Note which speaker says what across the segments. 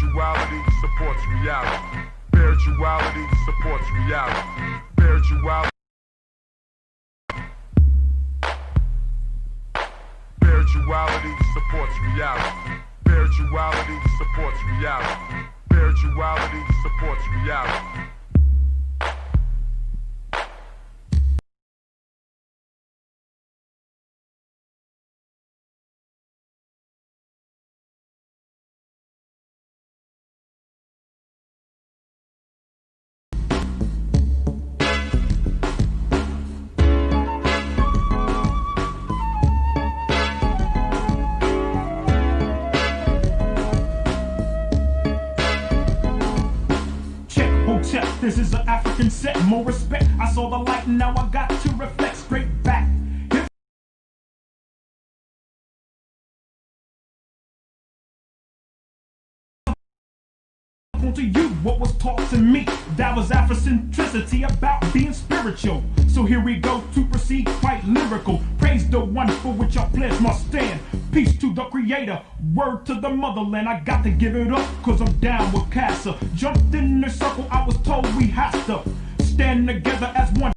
Speaker 1: Spirituality supports reality. Spirituality supports reality. Spirituality. Spirituality supports reality. Spirituality supports reality. Spirituality supports reality.
Speaker 2: This is an African set, more respect. I saw the light and now I got to reflect straight back. To you, what was taught to me, that was Afrocentricity about being spiritual. So here we go to proceed quite lyrical. Praise the one for which I pledge my stand. Peace to the creator, word to the motherland. I got to give it up, cause I'm down with Casa. Jumped in the circle, I was told we have to stand together as one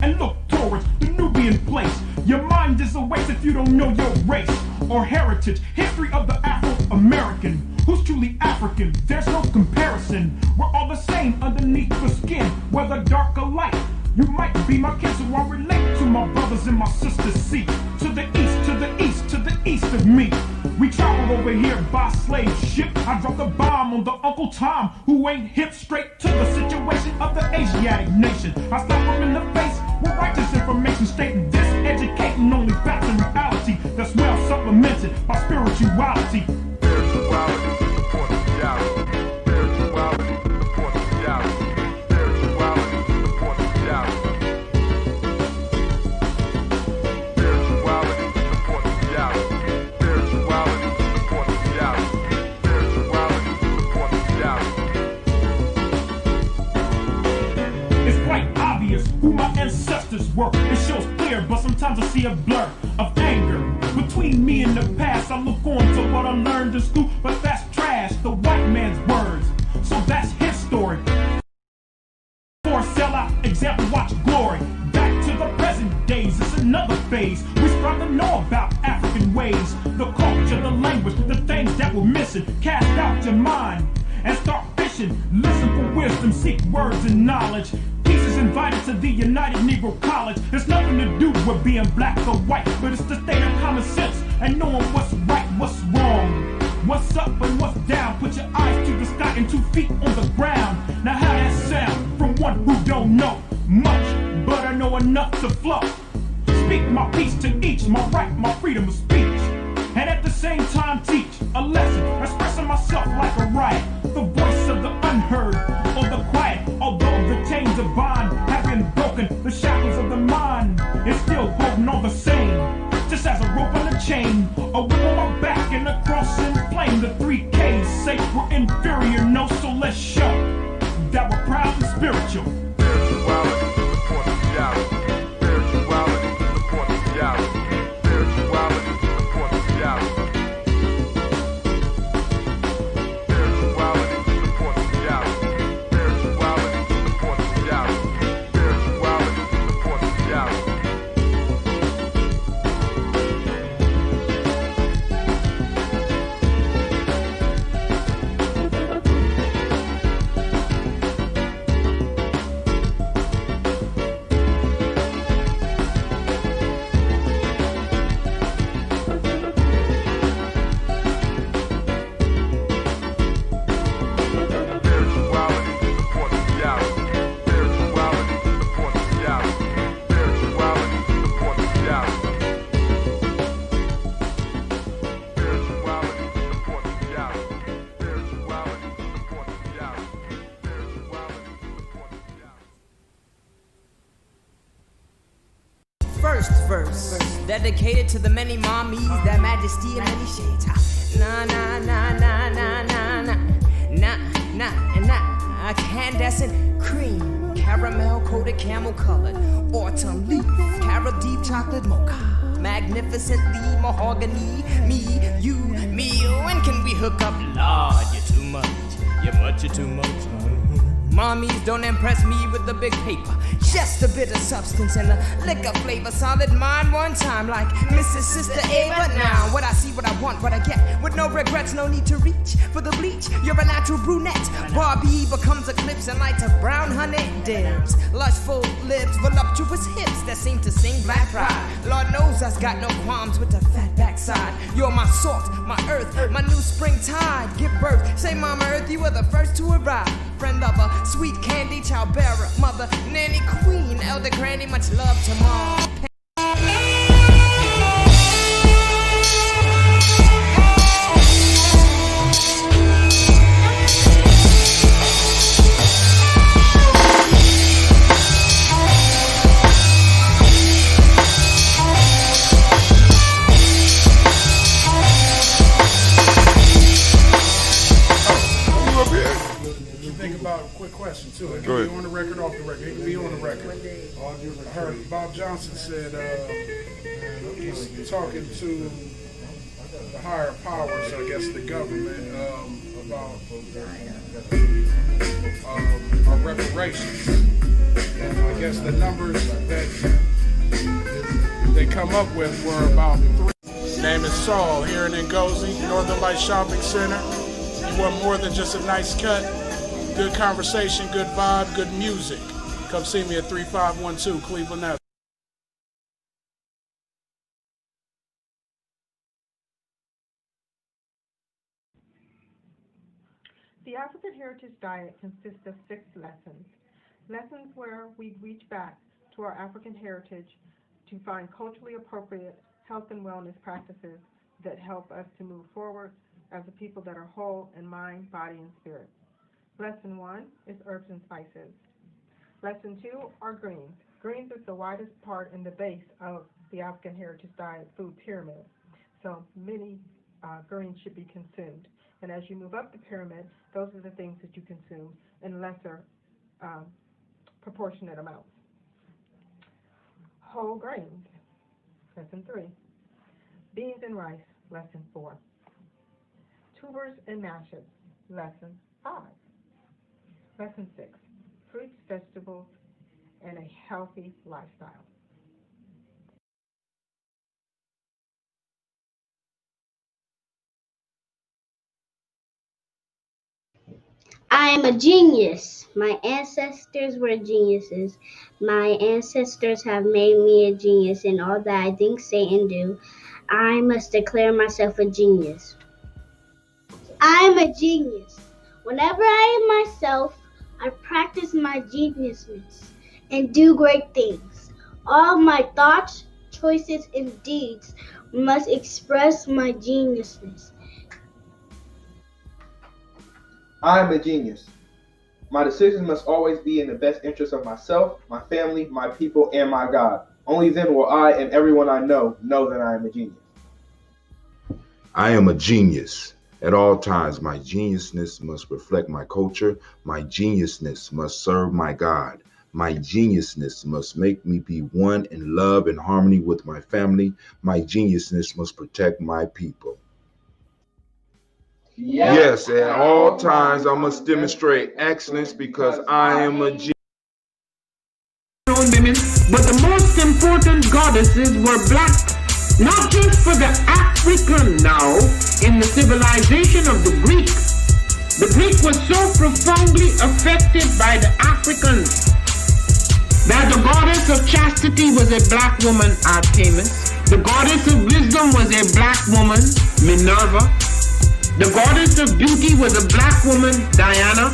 Speaker 2: and look towards the Nubian place. Your mind is a waste if you don't know your race or heritage. History of the Afro-American. Who's truly African? There's no comparison. We're all the same underneath the skin, whether dark or light. You might be my kid, so I relate to my brothers and my sisters. See, to the east, to the east, to the east of me. We traveled over here by slave ship. I dropped a bomb on the Uncle Tom, who ain't hip. Straight to the situation of the Asiatic nation. I slapped him in the face with righteous information, stating this, educating only facts and reality that's well supplemented by spirituality.
Speaker 1: Spirituality supports reality. Spirituality supports reality. Spirituality supports reality. Spirituality supports reality. Spirituality supports reality. Spirituality supports reality.
Speaker 2: It's quite obvious who my ancestors were. It shows clear, but sometimes I see a blur of anger between me and the past. I look on to what I learned in school, but that's trash, the white man's words. So that's his story. For a sellout example, watch glory. Back to the present days, it's another phase. We strive to know about African ways, the culture, the language, the things that we're missing. Cast out your mind and start fishing. Listen for wisdom, seek words and knowledge. Peace is invited to the United Negro College. There's nothing to do with being black or white, but it's the state of common sense and knowing what's right, what's wrong, what's up and what's down. Put your eyes to the sky and 2 feet on the ground. Now how that sound from one who don't know much, but I know enough to flow. Speak my peace to each, my right, my freedom of speech, and at the same time teach a lesson, expressing myself like a riot, the voice of the unheard or the quiet. Although the chains of bond have been broken, the shackles of the mind is still holding on the same. Just as a rope on a chain, a whip on my back and a cross in flame. The 3Ks say we're inferior, no, so let's show that we're proud and spiritual.
Speaker 1: Spirituality supports reality. Spirituality supports reality. Spirituality supports reality. Spirituality supports reality. Spirituality supports reality. Spirituality supports reality.
Speaker 3: First verse, dedicated to the many mommies, that majesty in many shades. Nah, nah, nah, nah, nah, nah, nah, nah, nah, nah. Incandescent cream, caramel coated, camel colored, autumn leaf, carrot deep chocolate mocha, magnificently mahogany. Me, you, and hook up, Lord, you're too much. You're too much. Mommies don't impress me with the big paper. Just a bit of substance and a liquor flavor. Solid mind one time like Mrs. Sister Ava. Now, what I see, what I want, what I get. With no regrets, no need to reach for the bleach. You're a natural brunette. Barbie becomes eclipse and lights of brown honey dims. Lustful lips, voluptuous hips that seem to sing black pride. Lord knows I've got no qualms with the fat backside. You're my salt, my earth, my new springtide. Give birth, say Mama Earth, you were the first to arrive. Friend lover, sweet candy, child bearer, mother, nanny, queen, elder granny, much love to mom.
Speaker 4: Quick question too. It can be on the record, off the record. It can be on the record. I heard Bob Johnson said he's talking to the higher powers, I guess the government, about our reparations. And I guess the numbers that they come up with were about 3. His name is Saul here in Ngozi, Northern Light Shopping Center. He want more than just a nice cut. Good conversation, good vibe, good music. Come see me at 3512 Cleveland Avenue.
Speaker 5: The African Heritage Diet consists of 6 lessons. Lessons where we reach back to our African heritage to find culturally appropriate health and wellness practices that help us to move forward as a people that are whole in mind, body, and spirit. Lesson 1 is herbs and spices. Lesson 2 are greens. Greens is the widest part in the base of the African Heritage Diet food pyramid. So many greens should be consumed. And as you move up the pyramid, those are the things that you consume in lesser proportionate amounts. Whole grains. Lesson 3. Beans and rice. Lesson 4. Tubers and mashes. Lesson 5. Lesson 6, fruits, vegetables, and a healthy lifestyle.
Speaker 6: I am a genius. My ancestors were geniuses. My ancestors have made me a genius in all that I think, say, and do. I must declare myself a genius. I am a genius. Whenever I am myself, I practice my geniusness and do great things. All my thoughts, choices, and deeds must express my geniusness.
Speaker 7: I am a genius. My decisions must always be in the best interest of myself, my family, my people, and my God. Only then will I and everyone I know that I am a genius.
Speaker 8: I am a genius. At all times, my geniusness must reflect my culture. My geniusness must serve my God. My geniusness must make me be one in love and harmony with my family. My geniusness must protect my people. Yes, at all times, I must demonstrate excellence because I am a genius.
Speaker 9: Women, but the most important goddesses were black. Not just for the African now, in the civilization of the Greeks. The Greek was so profoundly affected by the Africans that the goddess of chastity was a black woman, Artemis. The goddess of wisdom was a black woman, Minerva. The goddess of beauty was a black woman, Diana.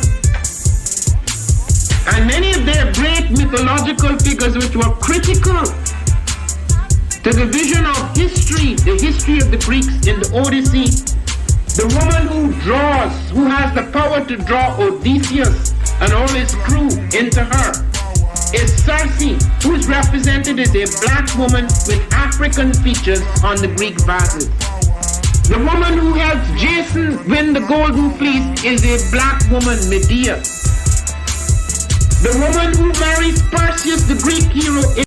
Speaker 9: And many of their great mythological figures which were critical to the vision of history, the history of the Greeks in the Odyssey. The woman who draws, who has the power to draw Odysseus and all his crew into her, is Circe, who is represented as a black woman with African features on the Greek vases. The woman who helps Jason win the Golden Fleece is a black woman, Medea. The woman who marries Perseus, the Greek hero, is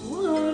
Speaker 3: What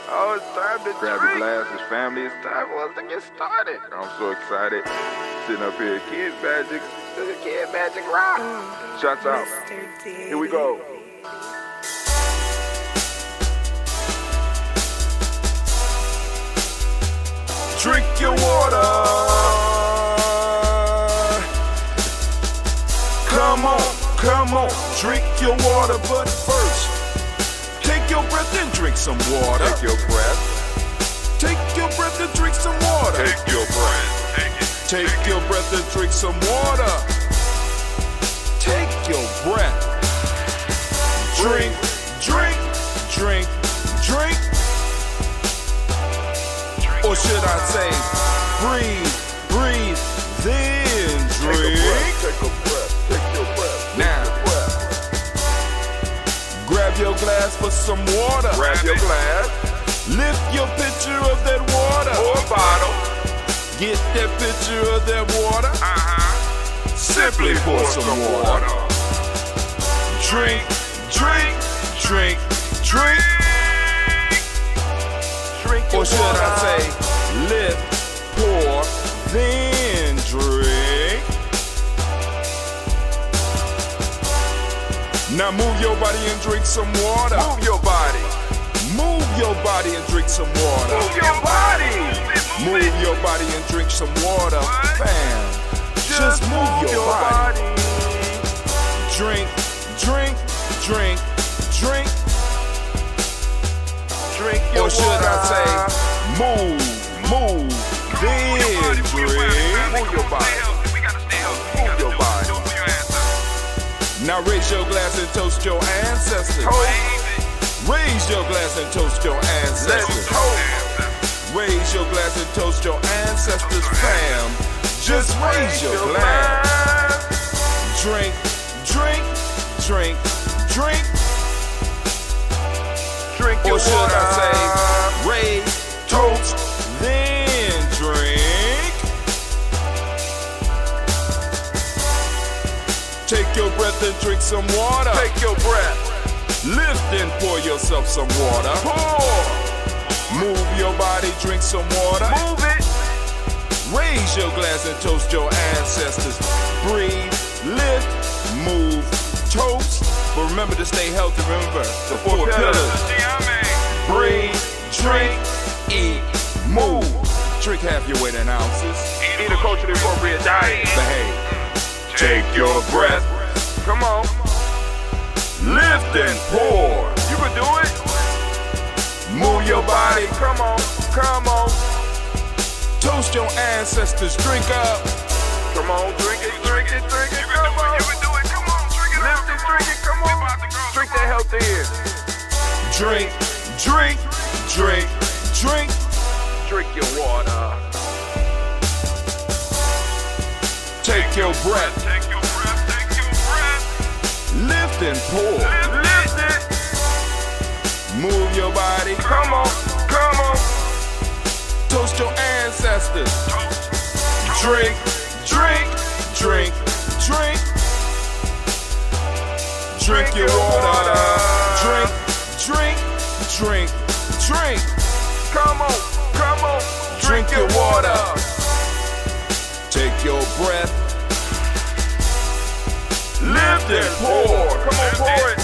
Speaker 1: Oh, it's time to
Speaker 10: Grab
Speaker 1: drink.
Speaker 10: your glasses, family. It's time for us to get started. I'm so excited. Sitting up here, Kid Magic. Kid Magic Rock. Shots out. Here we go.
Speaker 1: Drink your water. Come on, drink your water. But first, take your breath and drink some water.
Speaker 10: Take your breath.
Speaker 1: Take your breath and drink some water.
Speaker 10: Take your breath. Take it.
Speaker 1: Take your breath and drink some water. Take your breath. Drink, drink, drink, drink. Or should I say, breathe, breathe, then drink.
Speaker 10: Take a breath. Take your breath.
Speaker 1: Now, grab your glass for some water.
Speaker 10: Grab your glass
Speaker 1: Lift your pitcher of that water.
Speaker 10: or bottle.
Speaker 1: Get that pitcher of that water. Simply pour some water. Drink, drink, drink, drink.
Speaker 10: Drink your
Speaker 1: Or should
Speaker 10: water.
Speaker 1: I say, lift, pour, then drink. Now move your body and drink some water.
Speaker 10: Move your body.
Speaker 1: Move your body and drink some water.
Speaker 10: Move your body.
Speaker 1: Move your body and drink some water. Fam, just move your body. Drink, drink, drink, drink.
Speaker 10: Drink your
Speaker 1: Or should
Speaker 10: water.
Speaker 1: I say, move, then drink.
Speaker 10: Move your body. Move your body.
Speaker 1: Now raise your glass and toast your ancestors.
Speaker 10: Toast.
Speaker 1: Raise your glass and toast your
Speaker 10: Let's
Speaker 1: ancestors.
Speaker 10: toast.
Speaker 1: Raise your glass and toast your ancestors, fam. Just raise your glass. Drink, drink, drink, drink.
Speaker 10: Drink your
Speaker 1: Or should
Speaker 10: water.
Speaker 1: I say, raise, toast, then drink. Take your breath and drink some water.
Speaker 10: Take your breath.
Speaker 1: Lift and pour yourself some water.
Speaker 10: Pour.
Speaker 1: Move your body, drink some water.
Speaker 10: Move it.
Speaker 1: Raise your glass and toast your ancestors. Breathe, lift, move, toast. But remember to stay healthy. Remember the four pillars. Breathe, drink, eat, move. Drink half your weight in ounces.
Speaker 10: Eat a culturally appropriate diet.
Speaker 1: Behave. Take your breath.
Speaker 10: Come on.
Speaker 1: Lift and pour.
Speaker 10: You can do it.
Speaker 1: Move your body.
Speaker 10: Come on. Come on.
Speaker 1: Toast your ancestors. Drink up.
Speaker 10: Come on. Drink it. Drink it. Drink it. Come on. You can do it. Come on. Drink it. Lift it. Drink it. Come on. Drink that health in.
Speaker 1: Drink, drink, drink, drink.
Speaker 10: Drink your water.
Speaker 1: Take your breath.
Speaker 10: Take your breath. Take your breath.
Speaker 1: Lift and pour.
Speaker 10: Lift it.
Speaker 1: Move your body.
Speaker 10: Come on. Come on.
Speaker 1: Toast your ancestors. Drink, drink, drink, drink. Drink your water. Drink, drink, drink, drink.
Speaker 10: Come on. Come on.
Speaker 1: Drink your water. Take your breath. Lift and pour.
Speaker 10: Come on. Pour it.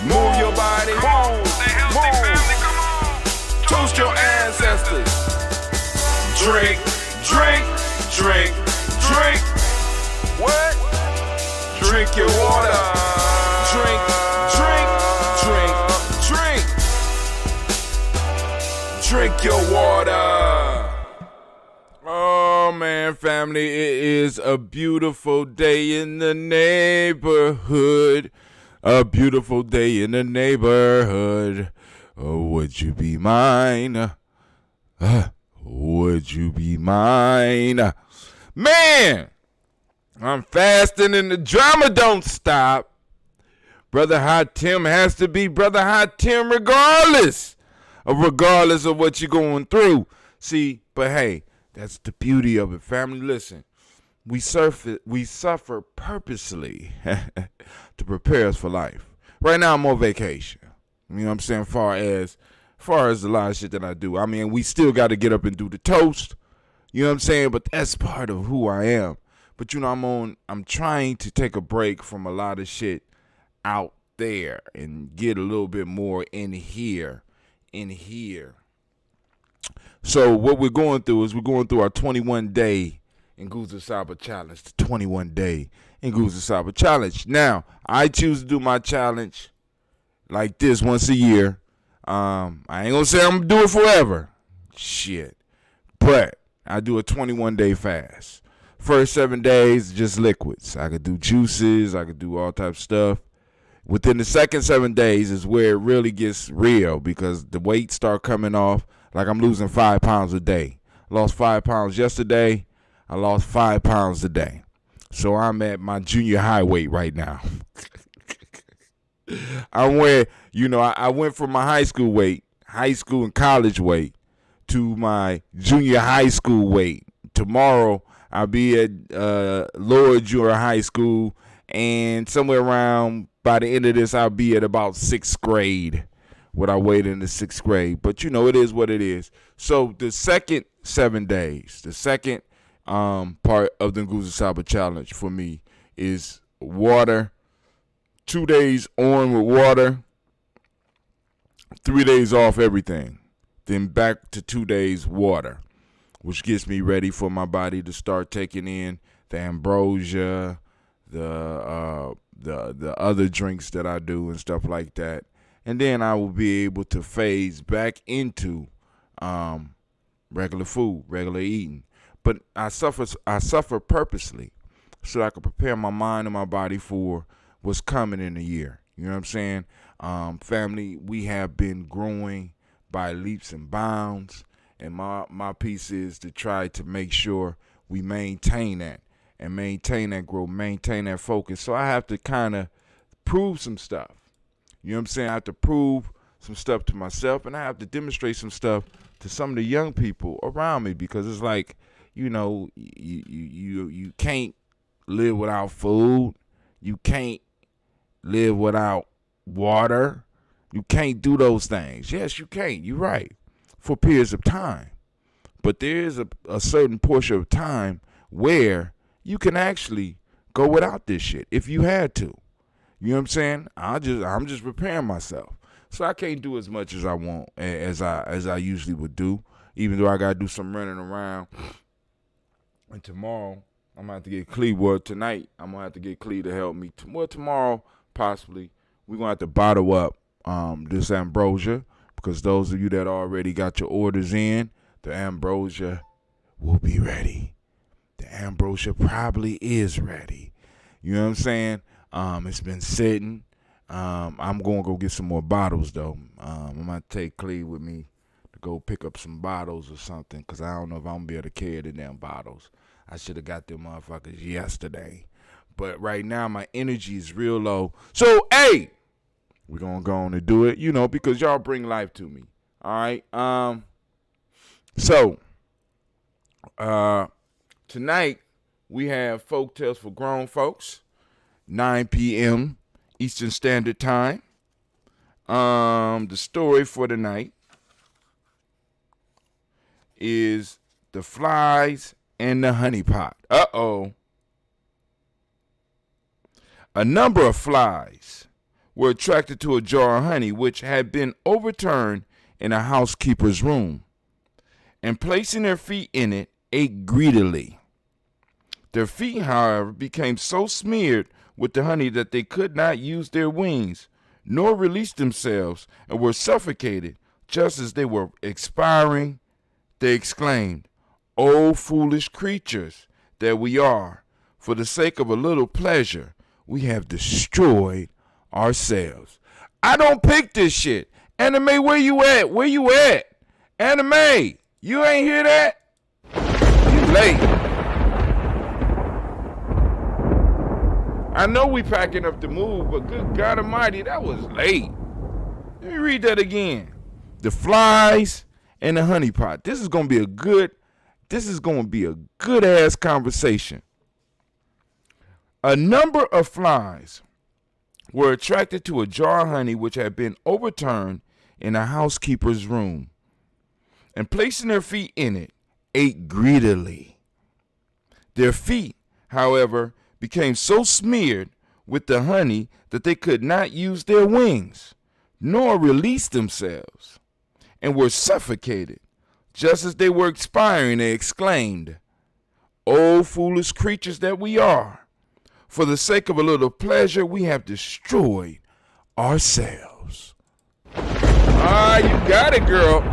Speaker 1: Move your body.
Speaker 10: Move. Move.
Speaker 1: Toast your ancestors. Drink, drink, drink, drink.
Speaker 10: What?
Speaker 1: Drink your water. Drink, drink, drink, drink. Drink your water. Oh man, family, it is a beautiful day in the neighborhood. A beautiful day in the neighborhood. Oh, would you be mine? Would you be mine? Man, I'm fasting and the drama don't stop. Brother Hot Tim has to be Brother Hot Tim regardless of what you're going through. See, but hey, that's the beauty of it, family. Listen, we suffer purposely to prepare us for life. Right now, I'm on vacation. You know what I'm saying? Far as far as a lot of shit that I do. I mean, we still got to get up and do the toast. You know what I'm saying? But that's part of who I am. But you know, I'm trying to take a break from a lot of shit out there and get a little bit more in here. So what we're going through is we're going through our 21-day Nguzo Saba challenge. The 21-day Nguzo Saba challenge. Now, I choose to do my challenge like this once a year. I ain't gonna say I'm gonna do it forever. Shit. But I do a 21-day fast. First 7 days, just liquids. I could do juices. I could do all types of stuff. Within the second 7 days is where it really gets real because the weight start coming off. Like I'm losing 5 pounds a day. Lost 5 pounds yesterday. I lost 5 pounds today. So I'm at my junior high weight right now. I'm where, I went from my high school weight, high school and college weight, to my junior high school weight. Tomorrow, I'll be at lower junior high school, and somewhere around, by the end of this, I'll be at about 6th grade, what I weighed in the 6th grade. But, it is what it is. So the second 7 days, the second part of the Nguzo Saba challenge for me is water. 2 days on with water, 3 days off everything. Then back to 2 days water, which gets me ready for my body to start taking in the ambrosia, the other drinks that I do and stuff like that. And then I will be able to phase back into regular food, regular eating. But I suffer purposely so I can prepare my mind and my body for what's coming in the year. You know what I'm saying? Family, we have been growing by leaps and bounds. And my piece is to try to make sure we maintain that and maintain that growth, maintain that focus. So I have to kind of prove some stuff. You know what I'm saying? I have to prove some stuff to myself, and I have to demonstrate some stuff to some of the young people around me, because it's like, you can't live without food. You can't live without water. You can't do those things. Yes, you can't. You're right. For periods of time. But there is a certain portion of time where you can actually go without this shit if you had to. You know what I'm saying? I'm just preparing myself. So I can't do as much as I want, as I usually would do, even though I got to do some running around. And tomorrow, I'm going to have to get Clee. Well, tonight, I'm going to have to get Clee to help me. Well, tomorrow, possibly, we're going to have to bottle up this ambrosia, because those of you that already got your orders in, the ambrosia will be ready. The ambrosia probably is ready. You know what I'm saying? It's been sitting. I'm going to go get some more bottles, though. I'm going to take Clee with me to go pick up some bottles or something, because I don't know if I'm going to be able to carry the damn bottles. I should have got them motherfuckers yesterday. But right now, my energy is real low. So, hey, we're going to go on and do it, because y'all bring life to me. All right? So, tonight, we have Folk Tales for Grown Folks, 9 p.m. Eastern Standard Time. The story for the night is The Flies and the Honey Pot. Uh-oh. A number of flies were attracted to a jar of honey which had been overturned in a housekeeper's room, and placing their feet in it, ate greedily. Their feet, however, became so smeared with the honey that they could not use their wings, nor release themselves, and were suffocated. Just as they were expiring, they exclaimed, "O foolish creatures that we are, for the sake of a little pleasure, we have destroyed ourselves." I don't pick this shit. Anime, where you at? Where you at? Anime, you ain't hear that? You late. I know we packing up the move, but good God Almighty, that was late. Let me read that again. The Flies and the Honey Pot. This is gonna be a good ass conversation. A number of flies were attracted to a jar of honey which had been overturned in the housekeeper's room, and placing their feet in it, ate greedily. Their feet, however, became so smeared with the honey that they could not use their wings, nor release themselves, and were suffocated. Just as they were expiring, they exclaimed, "O foolish creatures that we are! For the sake of a little pleasure, we have destroyed ourselves." Ah, you got it, girl.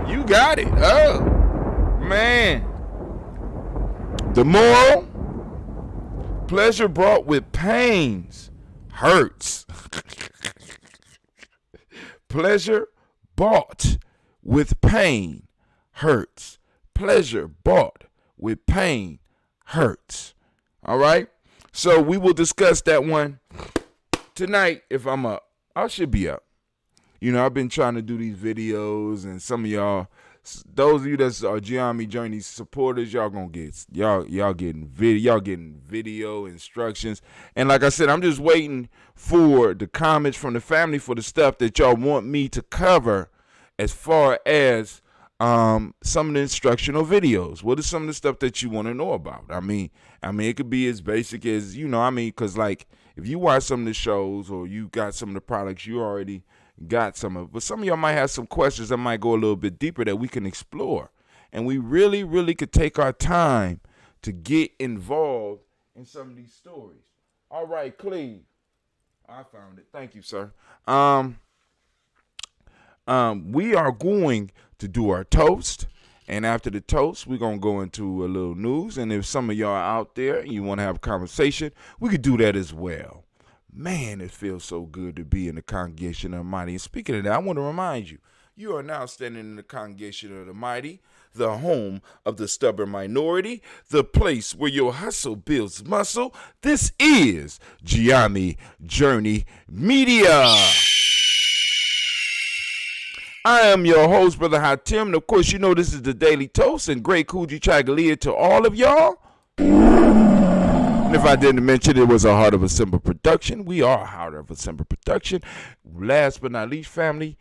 Speaker 1: You got it. Oh, man. The moral: pleasure brought with pains hurts. Pleasure bought with pain hurts. Pleasure bought with pain hurts. All right? So we will discuss that one tonight if I'm up. I should be up. You know, I've been trying to do these videos, and some of y'all, those of you that are Gianni Journey supporters, y'all gonna get y'all getting video instructions. And like I said, I'm just waiting for the comments from the family for the stuff that y'all want me to cover as far as some of the instructional videos. What is some of the stuff that you want to know about? I mean, it could be as basic as, because like if you watch some of the shows or you got some of the products, you already got some of it. But some of y'all might have some questions that might go a little bit deeper that we can explore. And we really, really could take our time to get involved in some of these stories. All right, Cleve. I found it. Thank you, sir. We are going to do our toast. And after the toast, we're going to go into a little news. And if some of y'all are out there and you want to have a conversation, we could do that as well. Man, it feels so good to be in the congregation of the mighty. And speaking of that, I want to remind you, you are now standing in the congregation of the mighty, the home of the stubborn minority, the place where your hustle builds muscle. This is Gianni Journey Media. I am your host, Brother Hatim, and of course, you know this is the Daily Toast, and great Kujichagulia to all of y'all. And if I didn't mention, it was a Heart of a Simple production. We are a Heart of a Simple production. Last but not least, family,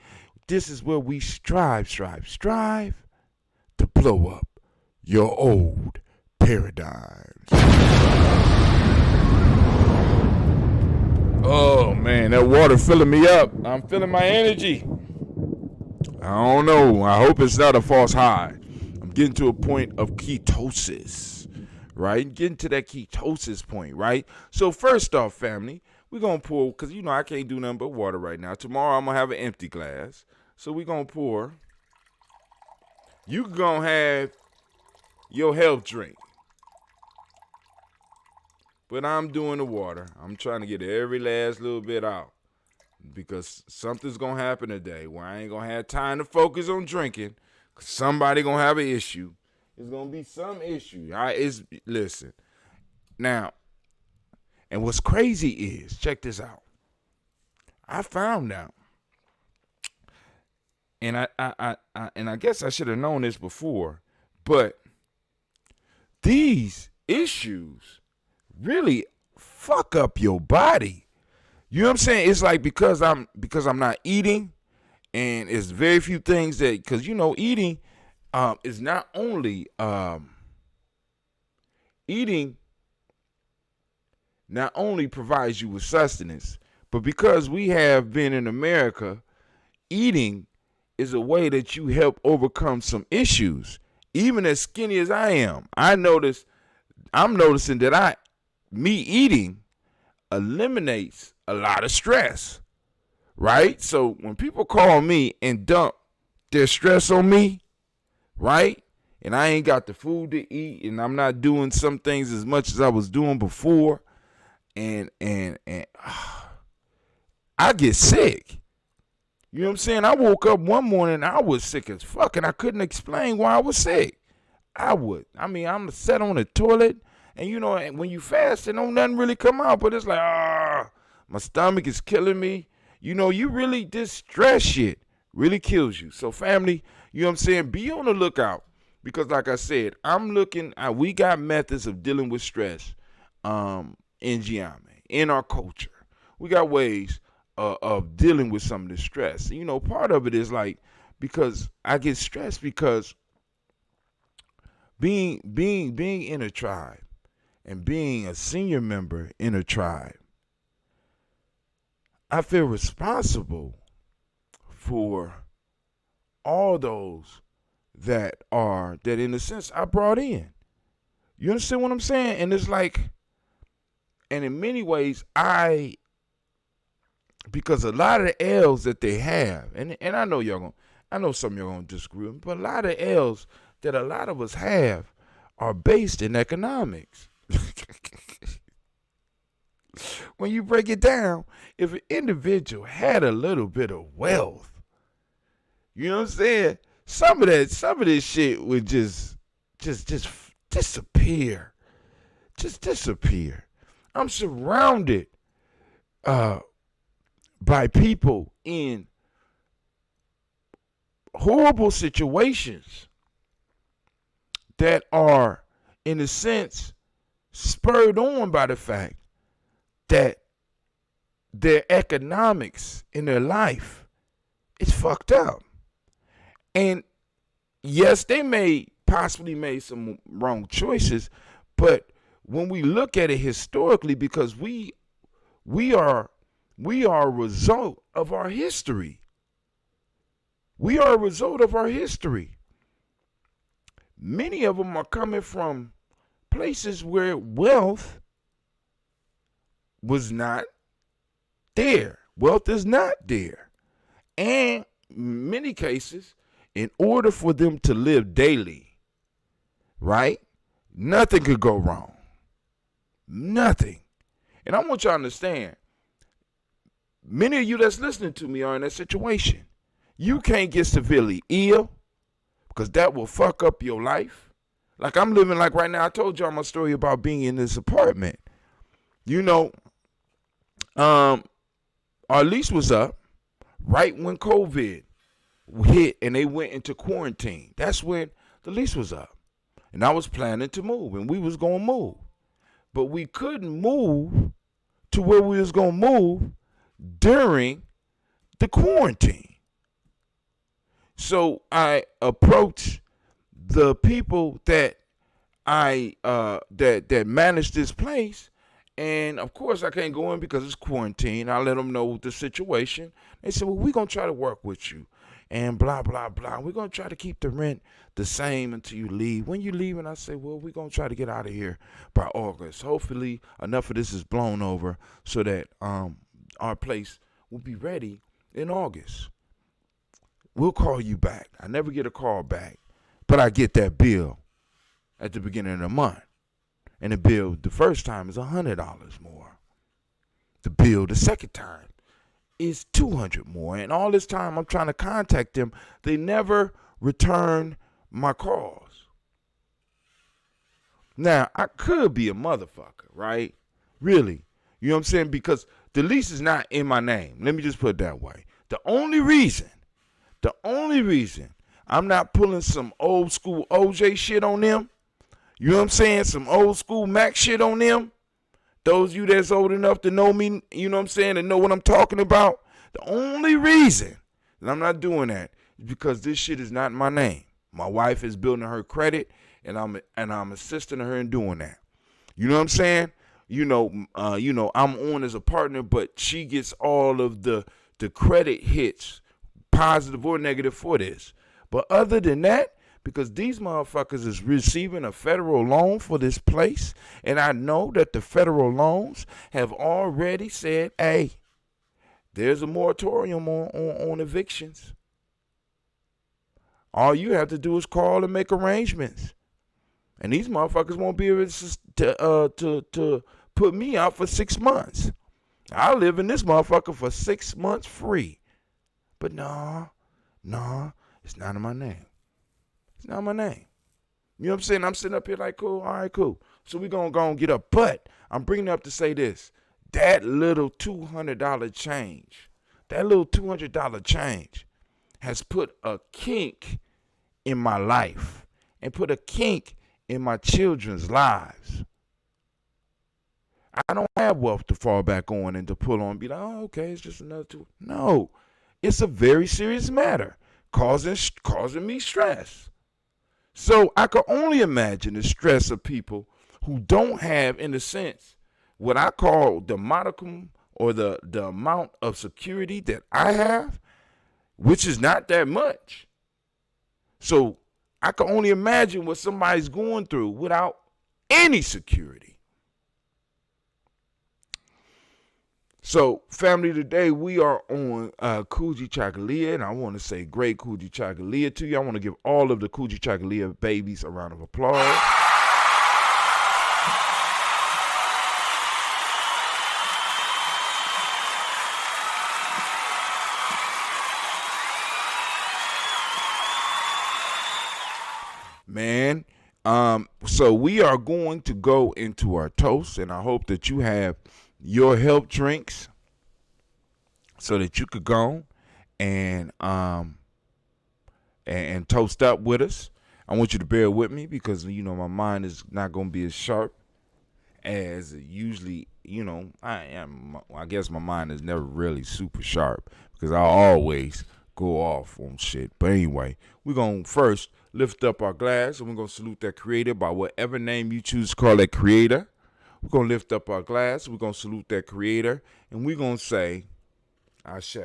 Speaker 1: this is where we strive to blow up your old paradigms. Oh, man, that water filling me up. I'm feeling my energy. I don't know. I hope it's not a false high. I'm getting to a point of ketosis, right? Getting to that ketosis point, right? So first off, family, we're going to pour, because, I can't do nothing but water right now. Tomorrow, I'm going to have an empty glass. So we're going to pour. You going to have your health drink. But I'm doing the water. I'm trying to get every last little bit out. Because something's going to happen today where I ain't going to have time to focus on drinking. Somebody going to have an issue. There's going to be some issue. Listen. Now, and what's crazy is, check this out. I found out. And I guess I should have known this before. But these issues really fuck up your body. You know what I'm saying? It's like because I'm not eating, and it's very few things that, because eating is not only eating not only provides you with sustenance, but because we have been in America, eating is a way that you help overcome some issues. Even as skinny as I am, I'm noticing that me eating eliminates a lot of stress, right? So when people call me and dump their stress on me, right, and I ain't got the food to eat, and I'm not doing some things as much as I was doing before, and I get sick. You know what I'm saying? I woke up one morning, I was sick as fuck, and I couldn't explain why I was sick. I'm sat on the toilet, and when you fast, don't nothing really come out, but it's like, my stomach is killing me. You really, this stress shit really kills you. So family, you know what I'm saying? Be on the lookout, because like I said, we got methods of dealing with stress in Giamma, in our culture. We got ways of dealing with some of the stress. You know, part of it is like because I get stressed because being in a tribe and being a senior member in a tribe, I feel responsible for all those that in a sense I brought in. You understand what I'm saying? And it's like, and in many ways because a lot of the L's that they have, and I know I know some of y'all gonna disagree with me, but a lot of L's that a lot of us have are based in economics. When you break it down, if an individual had a little bit of wealth, you know what I'm saying? Some of this shit would just disappear. Just disappear. I'm surrounded by people in horrible situations that are, in a sense, spurred on by the fact that their economics in their life is fucked up. And yes, they possibly made some wrong choices, but when we look at it historically, because we are a result of our history. We are a result of our history. Many of them are coming from places where wealth was not there. Wealth is not there. And in many cases, in order for them to live daily, right, nothing could go wrong. Nothing. And I want you to understand, many of you that's listening to me are in that situation. You can't get severely ill because that will fuck up your life. Like I'm living like right now. I told y'all my story about being in this apartment. You know, our lease was up right when COVID hit and they went into quarantine. That's when the lease was up. And I was planning to move and we was going to move. But we couldn't move to where we was going to move during the quarantine. So I approached the people that that manage this place, and of course I can't go in because it's quarantine. I let them know the situation. They said, well, we're going to try to work with you and blah, blah, blah. We're going to try to keep the rent the same until you leave. When you leave, and I say, well, we're going to try to get out of here by August. Hopefully enough of this is blown over so that our place will be ready in August. We'll call you back. I never get a call back, but I get that bill at the beginning of the month. And the bill the first time is $100 more. The bill the second time is $200 more. And all this time I'm trying to contact them. They never return my calls. Now, I could be a motherfucker, right? Really. You know what I'm saying? Because the lease is not in my name. Let me just put it that way. The only reason I'm not pulling some old school OJ shit on them, you know what I'm saying? Some old school Mac shit on them. Those of you that's old enough to know me, you know what I'm saying, and know what I'm talking about. The only reason that I'm not doing that is because this shit is not in my name. My wife is building her credit, and I'm assisting her in doing that. You know what I'm saying? I'm on as a partner, but she gets all of the credit hits, positive or negative, for this. But other than that, because these motherfuckers is receiving a federal loan for this place, and I know that the federal loans have already said, hey, there's a moratorium on evictions. All you have to do is call and make arrangements. And these motherfuckers won't be able to put me out for 6 months. I'll live in this motherfucker for 6 months free. But no, it's not in my name. It's not my name. You know what I'm saying? I'm sitting up here like, cool, all right, cool. So we're going to go and get up. But I'm bringing it up to say this. That little $200 change has put a kink in my life and put a kink in my children's lives. I don't have wealth to fall back on and to pull on and be like, oh, okay, it's just another tool. No, it's a very serious matter, causing me stress. So I can only imagine the stress of people who don't have, in a sense, what I call the modicum or the amount of security that I have, which is not that much. So I can only imagine what somebody's going through without any security. So, family, today we are on Kujichagulia, and I want to say great Kujichagulia to you. I want to give all of the Kujichagulia babies a round of applause. Man, so we are going to go into our toast, and I hope that you have your help drinks so that you could go and toast up with us. I want you to bear with me because, you know, my mind is not going to be as sharp as usually, you know, I am. I guess my mind is never really super sharp because I always go off on shit. But anyway, we're going to first lift up our glass and we're going to salute that creator by whatever name you choose to call that creator. We're going to lift up our glass. We're going to salute that creator. And we're going to say, Ashe.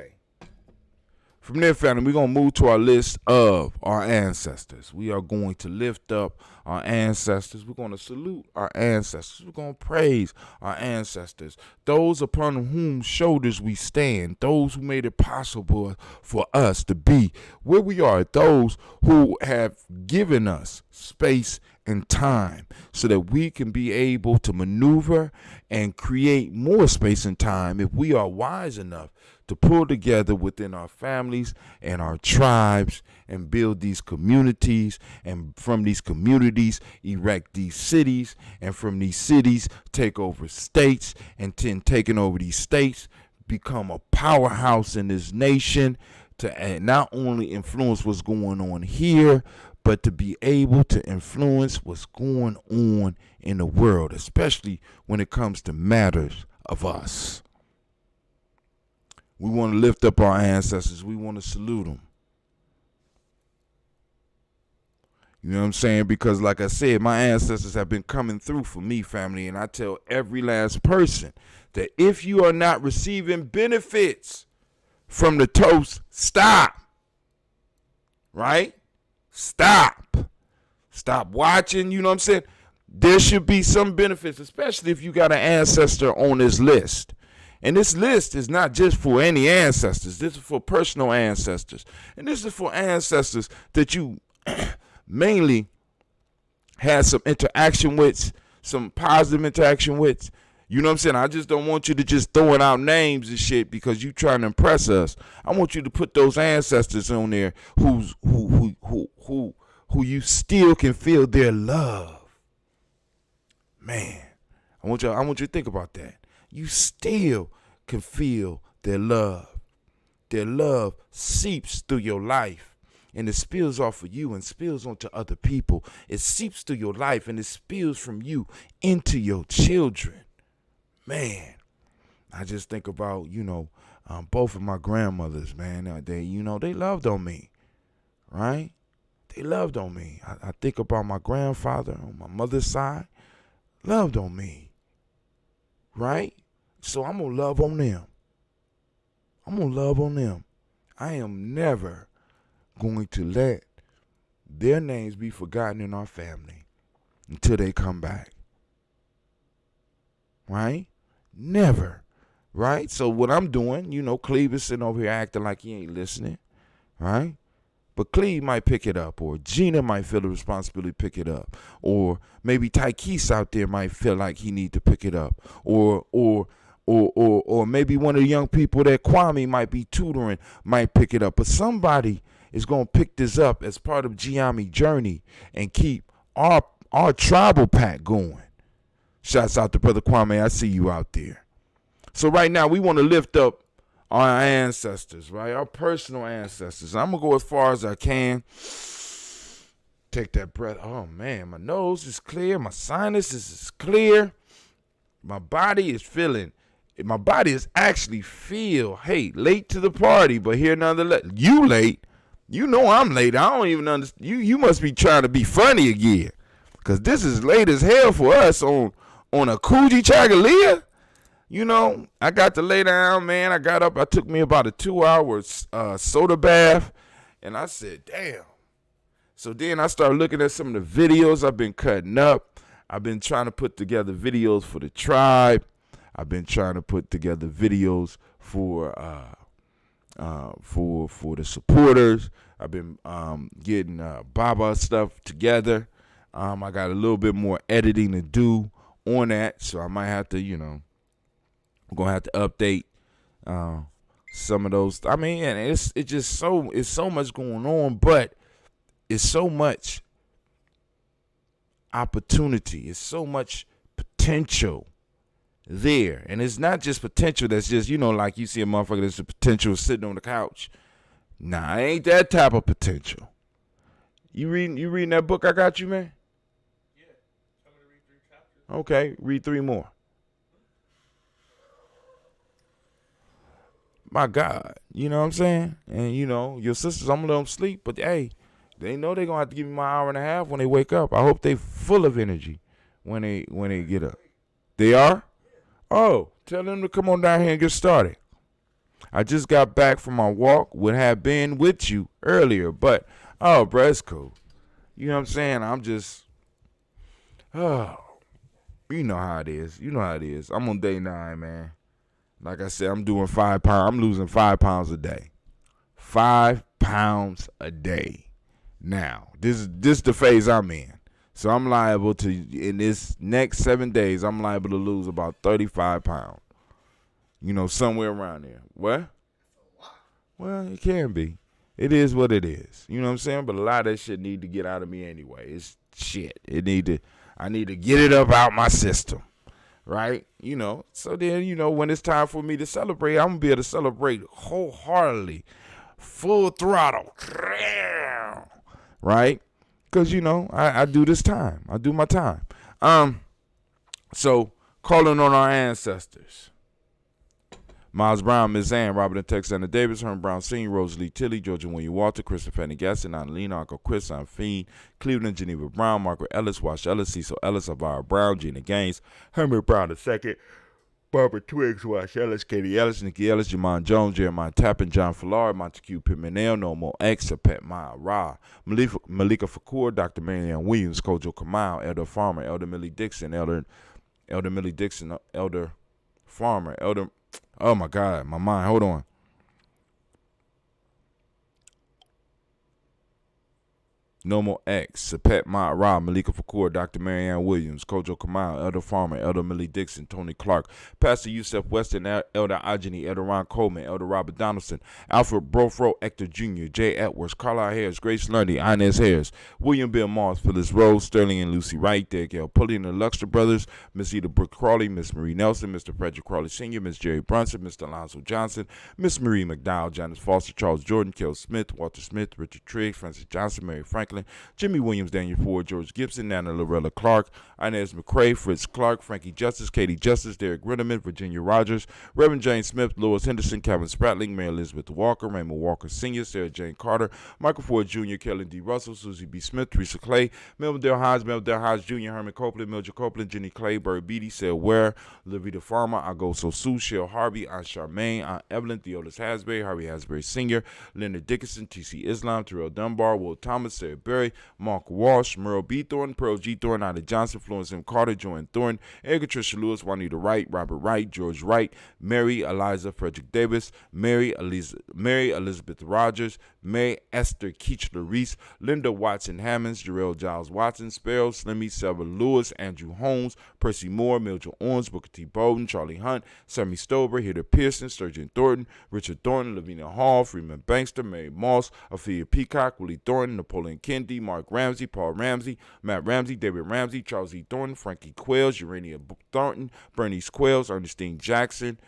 Speaker 1: From there, family, we're going to move to our list of our ancestors. We are going to lift up our ancestors. We're going to salute our ancestors. We're going to praise our ancestors. Those upon whom shoulders we stand. Those who made it possible for us to be where we are. Those who have given us space and time so that we can be able to maneuver and create more space and time if we are wise enough to pull together within our families and our tribes and build these communities, and from these communities erect these cities, and from these cities take over states, and then taking over these states become a powerhouse in this nation to not only influence what's going on here, but to be able to influence what's going on in the world, especially when it comes to matters of us. We want to lift up our ancestors. We want to salute them. You know what I'm saying? Because like I said, my ancestors have been coming through for me, family. And I tell every last person that if you are not receiving benefits from the toast, stop. Right? Stop watching. You know what I'm saying? There should be some benefits, especially if you got an ancestor on this list. And this list is not just for any ancestors. This is for personal ancestors. And this is for ancestors that you mainly had some interaction with, some positive interaction with. You know what I'm saying? I just don't want you to just throwing out names and shit because you trying to impress us. I want you to put those ancestors on there who you still can feel their love. Man, I want you to think about that. You still can feel their love. Their love seeps through your life, and it spills off of you and spills onto other people. It seeps through your life, and it spills from you into your children. Man, I just think about, both of my grandmothers, man. They loved on me, right? They loved on me. I think about my grandfather on my mother's side, loved on me, right? So I'm going to love on them. I am never going to let their names be forgotten in our family until they come back. Right? Never. Right? So what I'm doing, Cleve is sitting over here acting like he ain't listening. Right? But Cleve might pick it up, or Gina might feel the responsibility to pick it up, or maybe Tykees out there might feel like he need to pick it up, or maybe one of the young people that Kwame might be tutoring might pick it up. But somebody is going to pick this up as part of Giami journey and keep our tribal pack going. Shouts out to Brother Kwame. I see you out there. So right now we want to lift up our ancestors, right? Our personal ancestors. I'm going to go as far as I can. Take that breath. Oh, man, my nose is clear. My sinuses is clear. my body is actually hey, late to the party, but here nonetheless. You late. You know I'm late. I don't even understand. You must be trying to be funny again. Because this is late as hell for us on a Kujichagulia. You know, I got to lay down, man. I got up. I took me about a 2-hour soda bath. And I said, damn. So then I started looking at some of the videos I've been cutting up. I've been trying to put together videos for the tribe. I've been trying to put together videos for the supporters. I've been getting Baba stuff together. I got a little bit more editing to do on that, so I might have to, I'm gonna have to update some of those. I mean, and it's so much going on, but it's so much opportunity. It's so much potential there, and it's not just potential that's just like you see a motherfucker that's the potential sitting on the couch. Nah, I ain't that type of potential. You reading that book I got you, man?
Speaker 4: Yeah, I'm gonna read 3 chapters.
Speaker 1: Okay, read 3 more. My God, you know what I'm saying? And your sisters, I'm gonna let them sleep, but hey, they know they're gonna have to give me my hour and a half when they wake up. I hope they full of energy when they get up. They are? Oh, tell them to come on down here and get started. I just got back from my walk. Would have been with you earlier, but bro, it's cool. You know what I'm saying? I'm just, you know how it is. You know how it is. I'm on day 9, man. Like I said, I'm doing 5 pounds. I'm losing 5 pounds a day. 5 pounds a day. Now, this the phase I'm in. So I'm liable to, in this next 7 days, I'm liable to lose about 35 pounds. Somewhere around there. What? Well, it can be. It is what it is. You know what I'm saying? But a lot of that shit need to get out of me anyway. It's shit. I need to get it up out my system. Right? So then, when it's time for me to celebrate, I'm going to be able to celebrate wholeheartedly. Full throttle. Right? Because, I do this time. I do my time. So, calling on our ancestors. Miles Brown, Miss Ann, Robert and Texana Davis, Herman Brown Sr., Rosalie Tilley, Georgia William Walter, Christopher Fanny Gaston, Annalena, Uncle Chris, Aunt Fiend, Cleveland, Geneva Brown, Margaret Ellis, Wash Ellis, Cecil Ellis, Elvira Brown, Gina Gaines, Herman Brown II, Barbara Twiggs, Wash Ellis, Katie Ellis, Nikki Ellis, Jamon Jones, Jeremiah Tappan, John Fallard, Montague Pimenel, Normo X, Pet Maya Ra, Malika Fakur, Dr. Marianne Williams, Kojo Kamal, Elder Farmer, Elder Millie Dixon, Elder Millie Dixon, Elder Farmer, Elder. Oh my God, my mind. Hold on. Nomo X, Sapet Ma Ra, Malika Fakur, Dr. Marianne Williams, Kojo Kamal, Elder Farmer, Elder Millie Dixon, Tony Clark, Pastor Yusef Weston, Elder Ajani, Elder Ron Coleman, Elder Robert Donaldson, Alfred Brofro, Hector Jr., Jay Edwards, Carlisle Harris, Grace Lundy, Inez Harris, William Bill Moss, Phyllis Rose, Sterling and Lucy Wright, Derek L. Pulley and the Luxor Brothers, Miss Eda Brooke Crawley, Miss Marie Nelson, Mr. Frederick Crawley Sr., Miss Jerry Brunson, Mr. Alonzo Johnson, Miss Marie McDowell, Janice Foster, Charles Jordan, Kel Smith, Walter Smith, Richard Trigg, Francis Johnson, Mary Franklin, Jimmy Williams, Daniel Ford, George Gibson, Nana Lorella Clark, Inez McCrae, Fritz Clark, Frankie Justice, Katie Justice, Derek Ritterman, Virginia Rogers, Reverend Jane Smith, Lois Henderson, Kevin Spratling, Mary Elizabeth Walker, Raymond Walker Sr., Sarah Jane Carter, Michael Ford Jr., Kelly D. Russell, Susie B. Smith, Teresa Clay, Melvin Dale Hodge Jr., Herman Copeland, Mildred Copeland, Jenny Clay, Bird Beatty, Sarah Ware, Livy the Farmer, Agoso Sue, Shell Harvey, Aunt Charmaine, Aunt Evelyn, Theodis Hasbury, Harvey Hasbury Sr., Leonard Dickinson, T.C. Islam, Terrell Dunbar, Will Thomas, Sarah Berry, Mark Walsh, Merle B. Thornton, Pearl G. Thornton, Ida Johnson, Florence M. Carter, Joanne Thornton, Edgar Tricia Lewis, Juanita Wright, Robert Wright, George Wright, Mary Eliza Frederick Davis, Mary Elizabeth Rogers, May Esther Keechler Reese, Linda Watson Hammonds, Jarrell Giles Watson, Sparrow, Slimmy, Selva Lewis, Andrew Holmes, Percy Moore, Mildred Owens, Booker T. Bowden, Charlie Hunt, Sammy Stover, Hitter Pearson, Sturgeon Thornton, Richard Thornton, Lavina Hall, Freeman Bankster, Mary Moss, Ophelia Peacock, Willie Thornton, Napoleon Kennedy, Mark Ramsey, Paul Ramsey, Matt Ramsey, David Ramsey, Charles E. Thornton, Frankie Quails, Urania Thornton, Bernice Quails, Ernestine Jackson,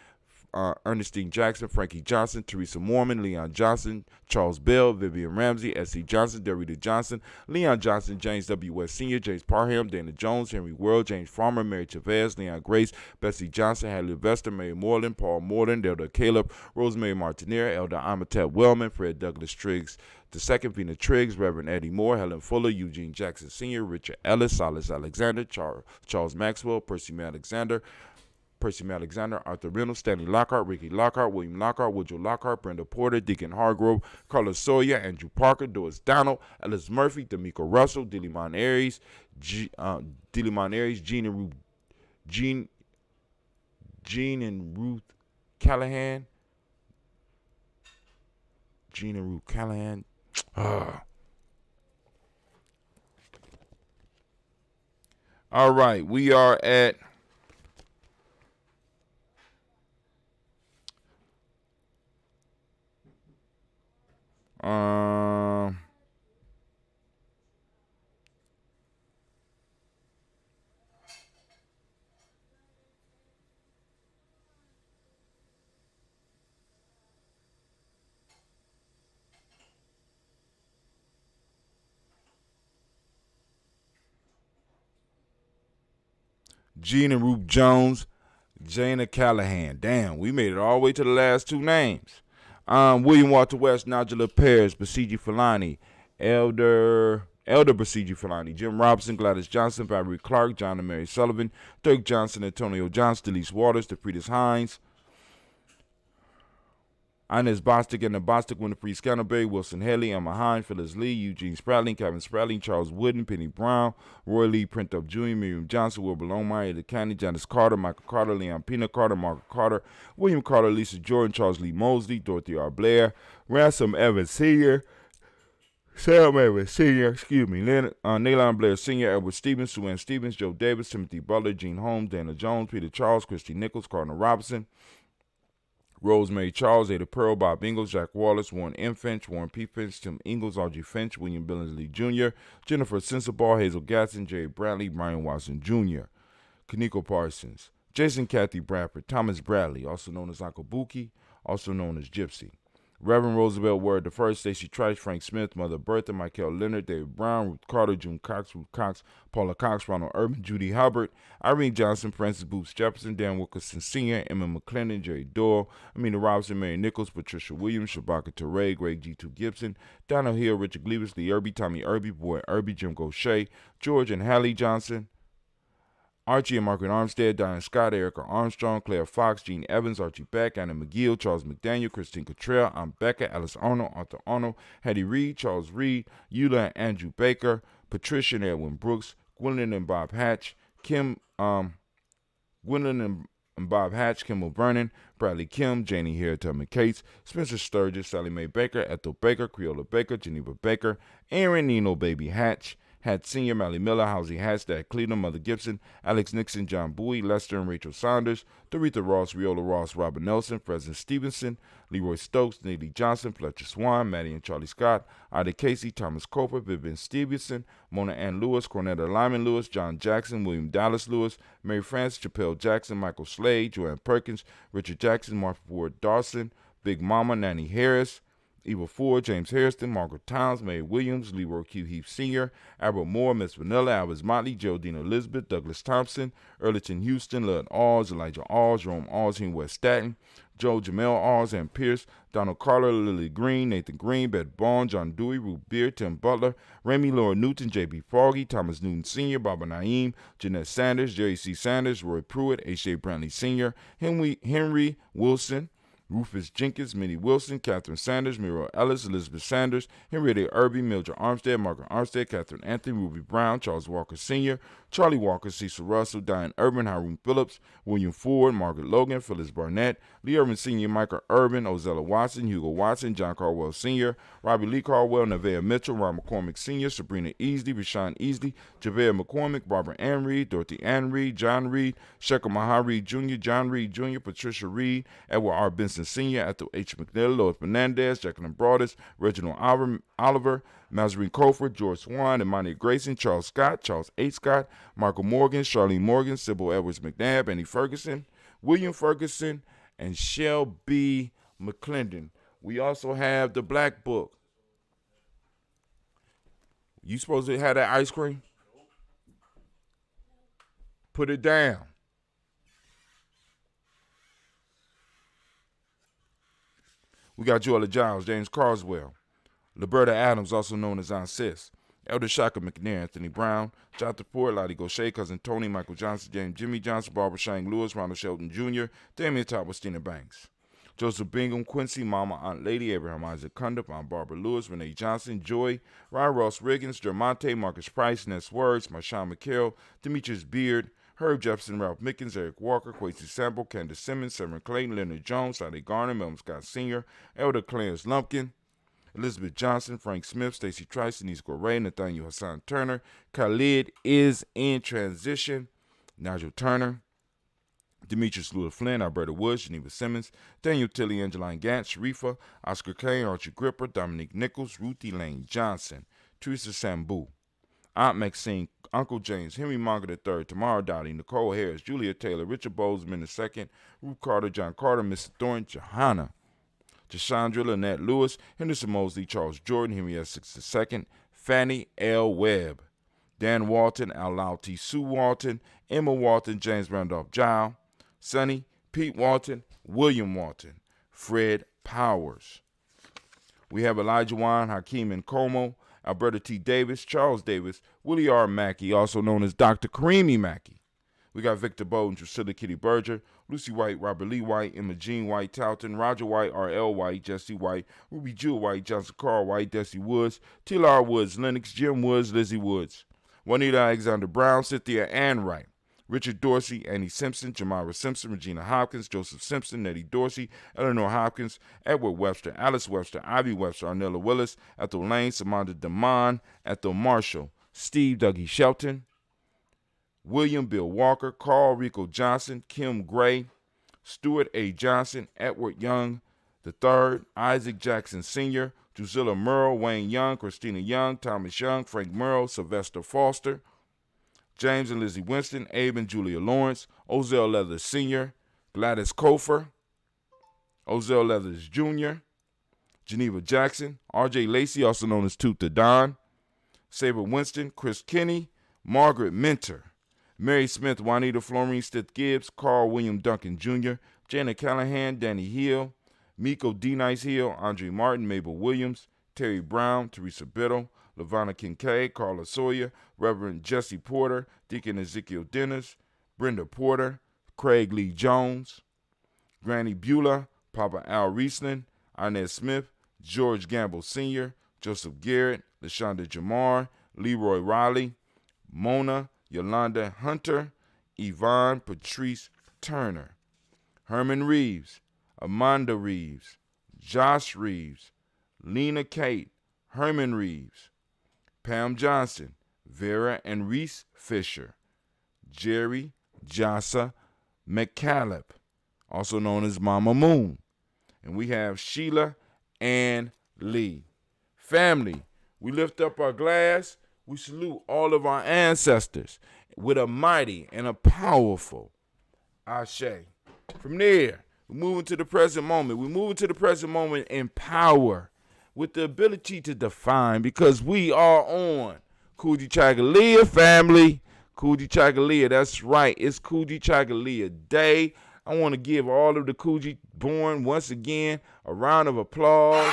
Speaker 1: Ernestine Jackson, Frankie Johnson, Teresa Mormon, Leon Johnson, Charles Bell, Vivian Ramsey, S.C. Johnson, Derrida Johnson, Leon Johnson, James W. West Sr., James Parham, Dana Jones, Henry World, James Farmer, Mary Chavez, Leon Grace, Bessie Johnson, Hadley Vester, Mary Moreland, Paul Morden, Elder Caleb, Rosemary Martinier, Elder Amatep Wellman, Fred Douglas Triggs, the second Vina Triggs, Reverend Eddie Moore, Helen Fuller, Eugene Jackson Sr., Richard Ellis, Silas Alexander, Charles Maxwell, Percy Alexander, Arthur Reynolds, Stanley Lockhart, Ricky Lockhart, William Lockhart, Woodrow Lockhart, Brenda Porter, Deacon Hargrove, Carlos Sawyer, Andrew Parker, Doris Donald, Ellis Murphy, D'Amico Russell, Dillimon Aries, Jean and Ruth Callahan. Jean and Ruth Callahan. All right, we are at Jean and Ruth Jones, Jana Callahan. Damn, we made it all the way to the last two names. William Walter West, Nigella Pears, Basiji Filani, Elder Basiji Filani, Jim Robinson, Gladys Johnson, Valerie Clark, John and Mary Sullivan, Dirk Johnson, Antonio Johnson, Delise Waters, DeFridas Hines, Inez Bostic and the Bostic, Winifred Scanterbury, Wilson Haley, Emma Hine, Phyllis Lee, Eugene Spratling, Kevin Spratling, Charles Wooden, Penny Brown, Roy Lee, Print Up Jr., Miriam Johnson, Wilbur Longmire, Eda County, Janice Carter, Michael Carter, Leon Pina Carter, Margaret Carter, William Carter, Lisa Jordan, Charles Lee Mosley, Dorothy R. Blair, Ransom Evans Sr., Sam Evans Sr., Naylon Blair Sr., Edward Stevens, Sue Ann Stevens, Joe Davis, Timothy Butler, Gene Holmes, Dana Jones, Peter Charles, Christy Nichols, Cardinal Robinson, Rosemary Charles, Ada Pearl, Bob Ingalls, Jack Wallace, Warren M. Finch, Warren P. Finch, Tim Ingalls, Audrey Finch, William Billingsley Jr., Jennifer Sensabaugh, Hazel Gatson, Jerry Bradley, Brian Watson Jr., Kaniko Parsons, Jason Kathy Bradford, Thomas Bradley, also known as Uncle Buki, also known as Gypsy, Reverend Roosevelt Word the First, Stacey Trice, Frank Smith, Mother Bertha, Michael Leonard, David Brown, Ruth Carter, June Cox, Ruth Cox, Paula Cox, Ronald Urban, Judy Hubbard, Irene Johnson, Francis Booth Jefferson, Dan Wilkerson Sr., Emma McClendon, Jerry Doyle, Amina Robinson, Mary Nichols, Patricia Williams, Shabaka Teray, Greg G2 Gibson, Donald Hill, Richard Gleavis, Lee Irby, Tommy Irby, Boy Irby, Jim Gaucher, George and Hallie Johnson, Archie and Margaret Armstead, Diane Scott, Erica Armstrong, Claire Fox, Gene Evans, Archie Beck, Anna McGill, Charles McDaniel, Christine Cottrell, Ann Becca, Alice Arnold, Arthur Arnold, Hattie Reed, Charles Reed, Eula and Andrew Baker, Patricia and Edwin Brooks, Gwendolyn and Bob Hatch, Kimball Vernon, Bradley Kim, Janie Hare, Tubman Cates, Spencer Sturgis, Sally Mae Baker, Ethel Baker, Creola Baker, Geneva Baker, Aaron Nino Baby Hatch, Hat Sr., Mally Miller, Housie Hatch, Dad Cleveland, Mother Gibson, Alex Nixon, John Bowie, Lester and Rachel Saunders, Doretha Ross, Riola Ross, Robert Nelson, President Stevenson, Leroy Stokes, Neely Johnson, Fletcher Swan, Maddie and Charlie Scott, Ida Casey, Thomas Coper, Vivian Stevenson, Mona Ann Lewis, Cornetta Lyman Lewis, John Jackson, William Dallas Lewis, Mary Frances, Chappelle Jackson, Michael Slade, Joanne Perkins, Richard Jackson, Martha Ward Dawson, Big Mama, Nanny Harris, Eva Ford, James Harrison, Margaret Towns, Mary Williams, Leroy Q. Heath Sr., Albert Moore, Miss Vanilla, Albert Motley, Geraldine Elizabeth, Douglas Thompson, Earlington Houston, Lud Alls, Elijah Alls, Jerome Alls, in West Staten, Joe Jamel Alls, and Pierce, Donald Carter, Lily Green, Nathan Green, Beth Bond, John Dewey, Ruth Beard, Tim Butler, Remy Laura Newton, J.B. Froggy, Thomas Newton Sr., Barbara Naeem, Jeanette Sanders, Jerry C. Sanders, Roy Pruitt, H.J. Brantley Sr., Henry Wilson, Rufus Jenkins, Minnie Wilson, Catherine Sanders, Miro Ellis, Elizabeth Sanders, Henrietta Irby, Mildred Armstead, Margaret Armstead, Catherine Anthony, Ruby Brown, Charles Walker Sr., Charlie Walker, Cecil Russell, Diane Urban, Haroon Phillips, William Ford, Margaret Logan, Phyllis Barnett, Lee Urban Sr., Michael Urban, Ozella Watson, Hugo Watson, John Carwell Sr., Robbie Lee Carwell, Nevaeh Mitchell, Ron McCormick Sr., Sabrina Easley, Rashawn Easley, Javea McCormick, Barbara Ann Reed, Dorothy Ann Reed, John Reed, Shekhar Maha Reed Jr., John Reed Jr., Patricia Reed, Edward R. Benson Sr., Ethel H. McNeil, Lois Menendez, Jacqueline Broadus, Reginald Oliver, Mazarine Colford, George Swan, Imani Grayson, Charles Scott, Charles H. Scott, Michael Morgan, Charlene Morgan, Sybil Edwards McNabb, Annie Ferguson, William Ferguson, and Shelby McClendon. We also have the Black Book. You supposed to have that ice cream? Put it down. We got Joella Giles, James Carswell, Liberta Adams, also known as Aunt Sis, Elder Shaka McNair, Anthony Brown, Jonathan Ford, Lottie Gaucher, Cousin Tony, Michael Johnson, James Jimmy Johnson, Barbara Shang Lewis, Ronald Shelton Jr., Damian Top, Stina Banks, Joseph Bingham, Quincy, Mama, Aunt Lady, Abraham Isaac Cundiff, Aunt Barbara Lewis, Renee Johnson, Joy, Ryan Ross Riggins, Jermonte, Marcus Price, Ness Words, Marshawn McHale, Demetrius Beard, Herb Jefferson, Ralph Mickens, Eric Walker, Quincy Sample, Candace Simmons, Severn Clayton, Leonard Jones, Sade Garner, Melvin Scott Sr., Elder Clarence Lumpkin, Elizabeth Johnson, Frank Smith, Stacey Trice, Denise Goray, Nathaniel Hassan Turner. Khalid is in transition. Nigel Turner, Demetrius Lewis Flynn, Alberta Woods, Geneva Simmons, Daniel Tilley, Angeline Gant, Sharifa, Oscar Kane, Archie Gripper, Dominique Nichols, Ruthie Lane Johnson, Teresa Sambu, Aunt Maxine, Uncle James, Henry Monger III, Tamara Dowdy, Nicole Harris, Julia Taylor, Richard Bozeman II, Ruth Carter, John Carter, Mr. Thornton, Johanna, Jashandra, Lynette Lewis, Henderson Mosley, Charles Jordan, Henry Essex II, Fannie L. Webb, Dan Walton, Al T. Sue Walton, Emma Walton, James Randolph Gile, Sonny, Pete Walton, William Walton, Fred Powers. We have Elijah Wine, Hakeem Nkomo, Alberta T. Davis, Charles Davis, Willie R. Mackey, also known as Dr. Karimi Mackey. We got Victor Bowden, Drusilla Kitty Berger, Lucy White, Robert Lee White, Emma Jean White, Talton, Roger White, R.L. White, Jesse White, Ruby Jewel White, Johnson Carl White, Desi Woods, T.L.R. Woods, Lennox, Jim Woods, Lizzie Woods, Juanita Alexander Brown, Cynthia Ann Wright, Richard Dorsey, Annie Simpson, Jamira Simpson, Regina Hopkins, Joseph Simpson, Nettie Dorsey, Eleanor Hopkins, Edward Webster, Alice Webster, Ivy Webster, Arnella Willis, Ethel Lane, Samantha DeMond, Ethel Marshall, Steve Dougie Shelton, William Bill Walker, Carl Rico Johnson, Kim Gray, Stuart A. Johnson, Edward Young III, Isaac Jackson Sr., Drusilla Merle, Wayne Young, Christina Young, Thomas Young, Frank Merle, Sylvester Foster, James and Lizzie Winston, Abe and Julia Lawrence, Ozell Leathers Sr., Gladys Kofer, Ozell Leathers Jr., Geneva Jackson, R.J. Lacey, also known as Toot the Don, Sabre Winston, Chris Kinney, Margaret Minter, Mary Smith, Juanita Florine Stith Gibbs, Carl William Duncan Jr., Janet Callahan, Danny Hill, Miko D. Nice Hill, Andre Martin, Mabel Williams, Terry Brown, Teresa Biddle, LaVonna Kincaid, Carla Sawyer, Reverend Jesse Porter, Deacon Ezekiel Dennis, Brenda Porter, Craig Lee Jones, Granny Beulah, Papa Al Riesling, Inez Smith, George Gamble Sr., Joseph Garrett, LaShonda Jamar, Leroy Riley, Mona, Yolanda Hunter, Yvonne Patrice Turner, Herman Reeves, Amanda Reeves, Josh Reeves, Lena Kate, Herman Reeves, Pam Johnson, Vera and Reese Fisher, Jerry Jassa McCallop, also known as Mama Moon. And we have Sheila Ann Lee. Family, we lift up our glass. We salute all of our ancestors with a mighty and a powerful Ashe. From there, we're moving to the present moment. We're moving to the present moment in power with the ability to define, because we are on Kujichagulia, family. Kujichagulia, that's right. It's Kujichagulia Day. I want to give all of the Kuji born once again a round of applause.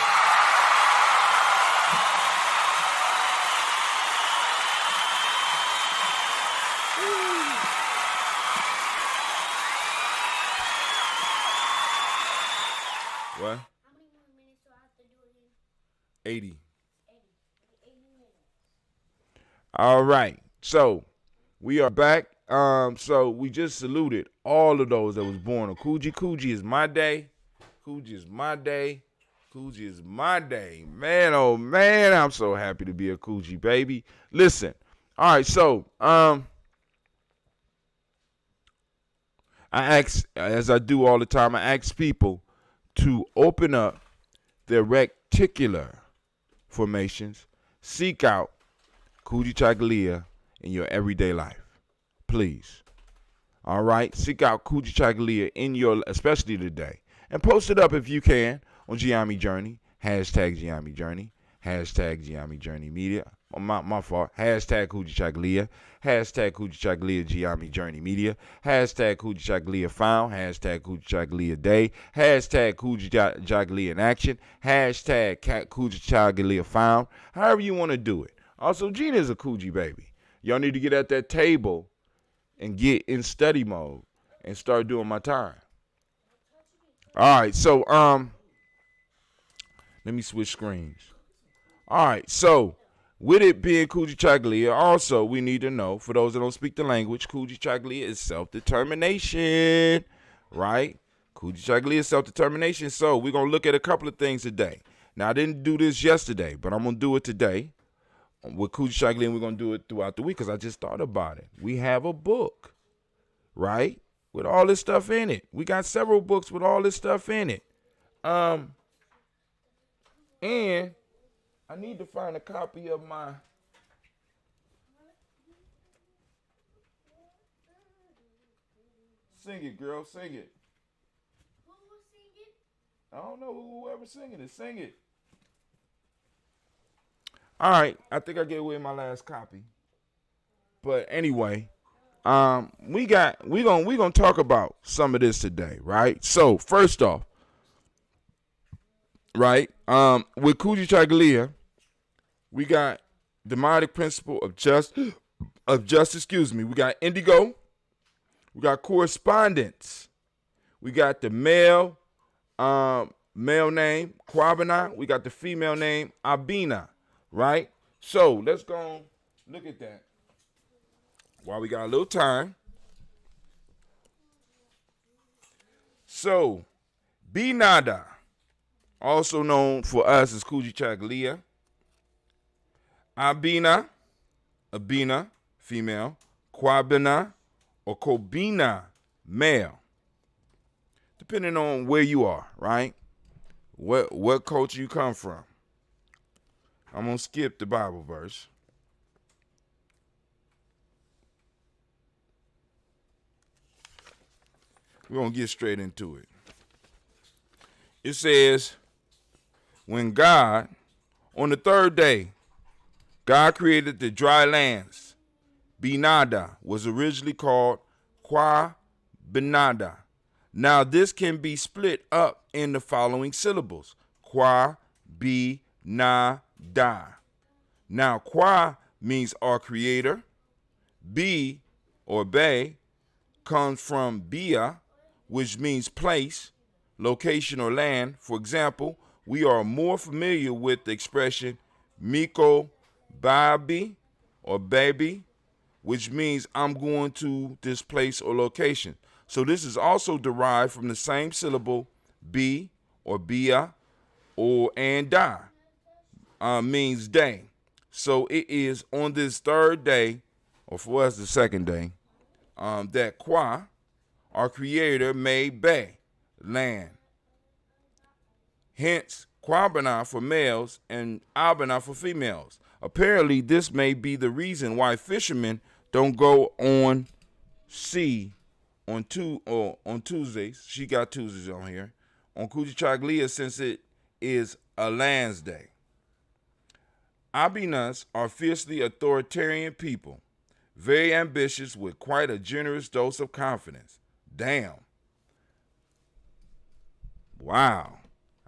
Speaker 1: What?
Speaker 6: How many more minutes do I have to do again?
Speaker 1: 80.
Speaker 6: 80 minutes.
Speaker 1: All right. So we are back. So we just saluted all of those that was born on Kuji. Kuji is my day. Kuji is my day. Kuji is my day. Man, oh man, I'm so happy to be a Kuji baby. Listen. All right, so I ask, as I do all the time, I ask people to open up their reticular formations, seek out Kujichagulia in your everyday life. Please. All right, seek out Kujichagulia in your, especially today, and post it up if you can on Giami Journey, hashtag Giami Journey, hashtag Giami Journey Media. My fault. Hashtag Kujichagulia, hashtag Kujichagulia Giami Journey Media, hashtag Kujichagulia Found, hashtag Kujichagulia Day, hashtag Kujichagulia in Action, hashtag Kujichagulia Found. However you want to do it. Also, Gina is a Kuji baby. Y'all need to get at that table and get in study mode and start doing my time. All right, so let me switch screens. All right, so with it being Kujichagulia, also we need to know, for those that don't speak the language, Kujichagulia is self-determination, right? Kujichagulia is self-determination. So we're going to look at a couple of things today. Now, I didn't do this yesterday, but I'm going to do it today with Kujichagulia, and we're going to do it throughout the week because I just thought about it. We have a book, right, with all this stuff in it. We got several books with all this stuff in it. And I need to find a copy of my Sing it, girl, sing it.
Speaker 6: Who will sing it?
Speaker 1: I don't know whoever's singing it. Sing it. All right, I think I gave away my last copy. But anyway, we gonna talk about some of this today, right? So first off, right, with Kujichagulia, we got demonic principle of justice. We got indigo. We got correspondence. We got the male name Kwabena. We got the female name Abina. Right? So let's go look at that while we got a little time. So, Binada, also known for us as Kujichagulia. Abina, female. Kwabena or Kobina, male. Depending on where you are, right? What culture you come from. I'm going to skip the Bible verse. We're going to get straight into it. It says, when God, on the third day, God created the dry lands. Binada was originally called Kwa Benada. Now this can be split up in the following syllables. Kwa Bi Na Da. Now, Kwa means our creator. Bi, or Be, comes from Bia, which means place, location, or land. For example, we are more familiar with the expression Miko Babi, or baby, which means I'm going to this place or location. So this is also derived from the same syllable Bi, or Bia, or and Da. Means day. So it is on this third day, or for us the second day, that Kwa, our creator, made Be, land. Hence, Kwabana for males and Abana for females. Apparently, this may be the reason why fishermen don't go on sea on Tuesdays. She got Tuesdays on here. On Kujichagulia, since it is a land's day. Abinas are fiercely authoritarian people, very ambitious with quite a generous dose of confidence. Damn. Wow.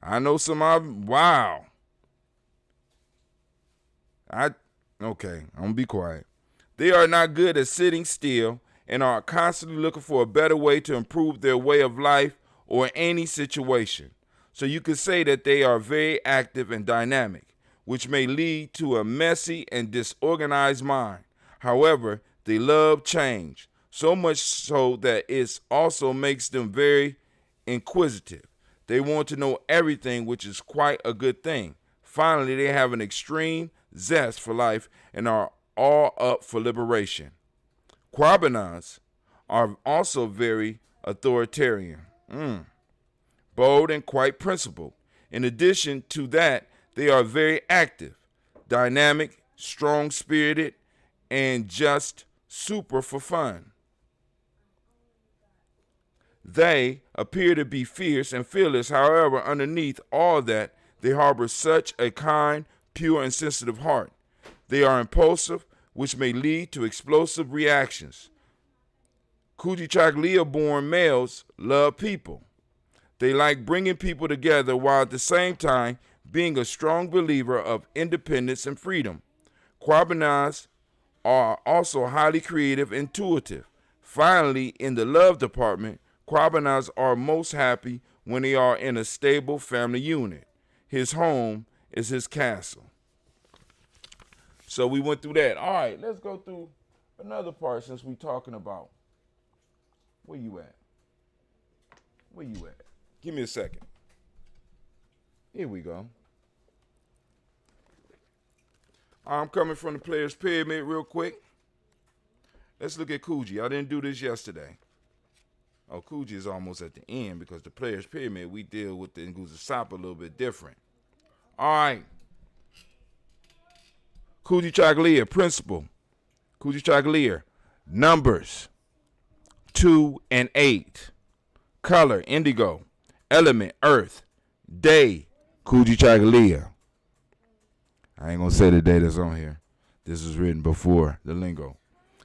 Speaker 1: I know some wow. Okay, I'm gonna be quiet. They are not good at sitting still and are constantly looking for a better way to improve their way of life or any situation. So you could say that they are very active and dynamic, which may lead to a messy and disorganized mind. However, they love change, so much so that it also makes them very inquisitive. They want to know everything, which is quite a good thing. Finally, they have an extreme zest for life and are all up for liberation. Kwabanas are also very authoritarian, bold, and quite principled. In addition to that, they are very active, dynamic, strong-spirited, and just super for fun. They appear to be fierce and fearless. However, underneath all that, they harbor such a kind, pure, and sensitive heart. They are impulsive, which may lead to explosive reactions. Kujichagulia-born males love people. They like bringing people together while at the same time being a strong believer of independence and freedom. Quabanas are also highly creative and intuitive. Finally, in the love department, Quabanas are most happy when they are in a stable family unit. His home is his castle. So we went through that. All right, let's go through another part since we're talking about. Where you at? Where you at? Give me a second. Here we go. I'm coming from the Players Pyramid real quick. Let's look at Kuji. I didn't do this yesterday. Oh, Kuji is almost at the end because the Players Pyramid, we deal with the Nguza Sapa a little bit different. All right. Kujichagulia, principle. Kujichagulia, numbers 2 and 8. Color, indigo. Element, earth. Day, Kujichagulia. I ain't gonna say the day that's on here. This was written before the lingo.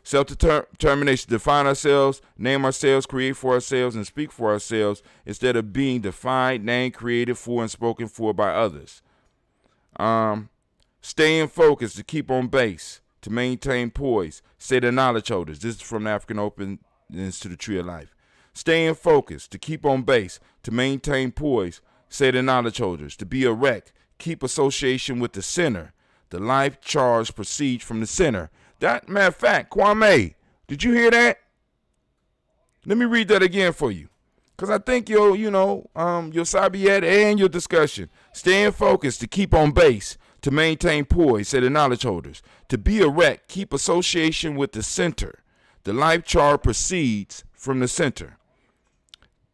Speaker 1: Self-determination, define ourselves, name ourselves, create for ourselves, and speak for ourselves instead of being defined, named, created for, and spoken for by others. Staying focused to keep on base, to maintain poise, say the knowledge holders. This is from the African Openness to the Tree of Life. Staying focused to keep on base, to maintain poise, say the knowledge holders. To be erect, keep association with the center. The life charge proceeds from the center. That, matter of fact, Kwame, did you hear that? Let me read that again for you. Because I think your Sabiet and your discussion. Staying focused to keep on base, to maintain poise, say the knowledge holders. To be erect, keep association with the center. The life charge proceeds from the center.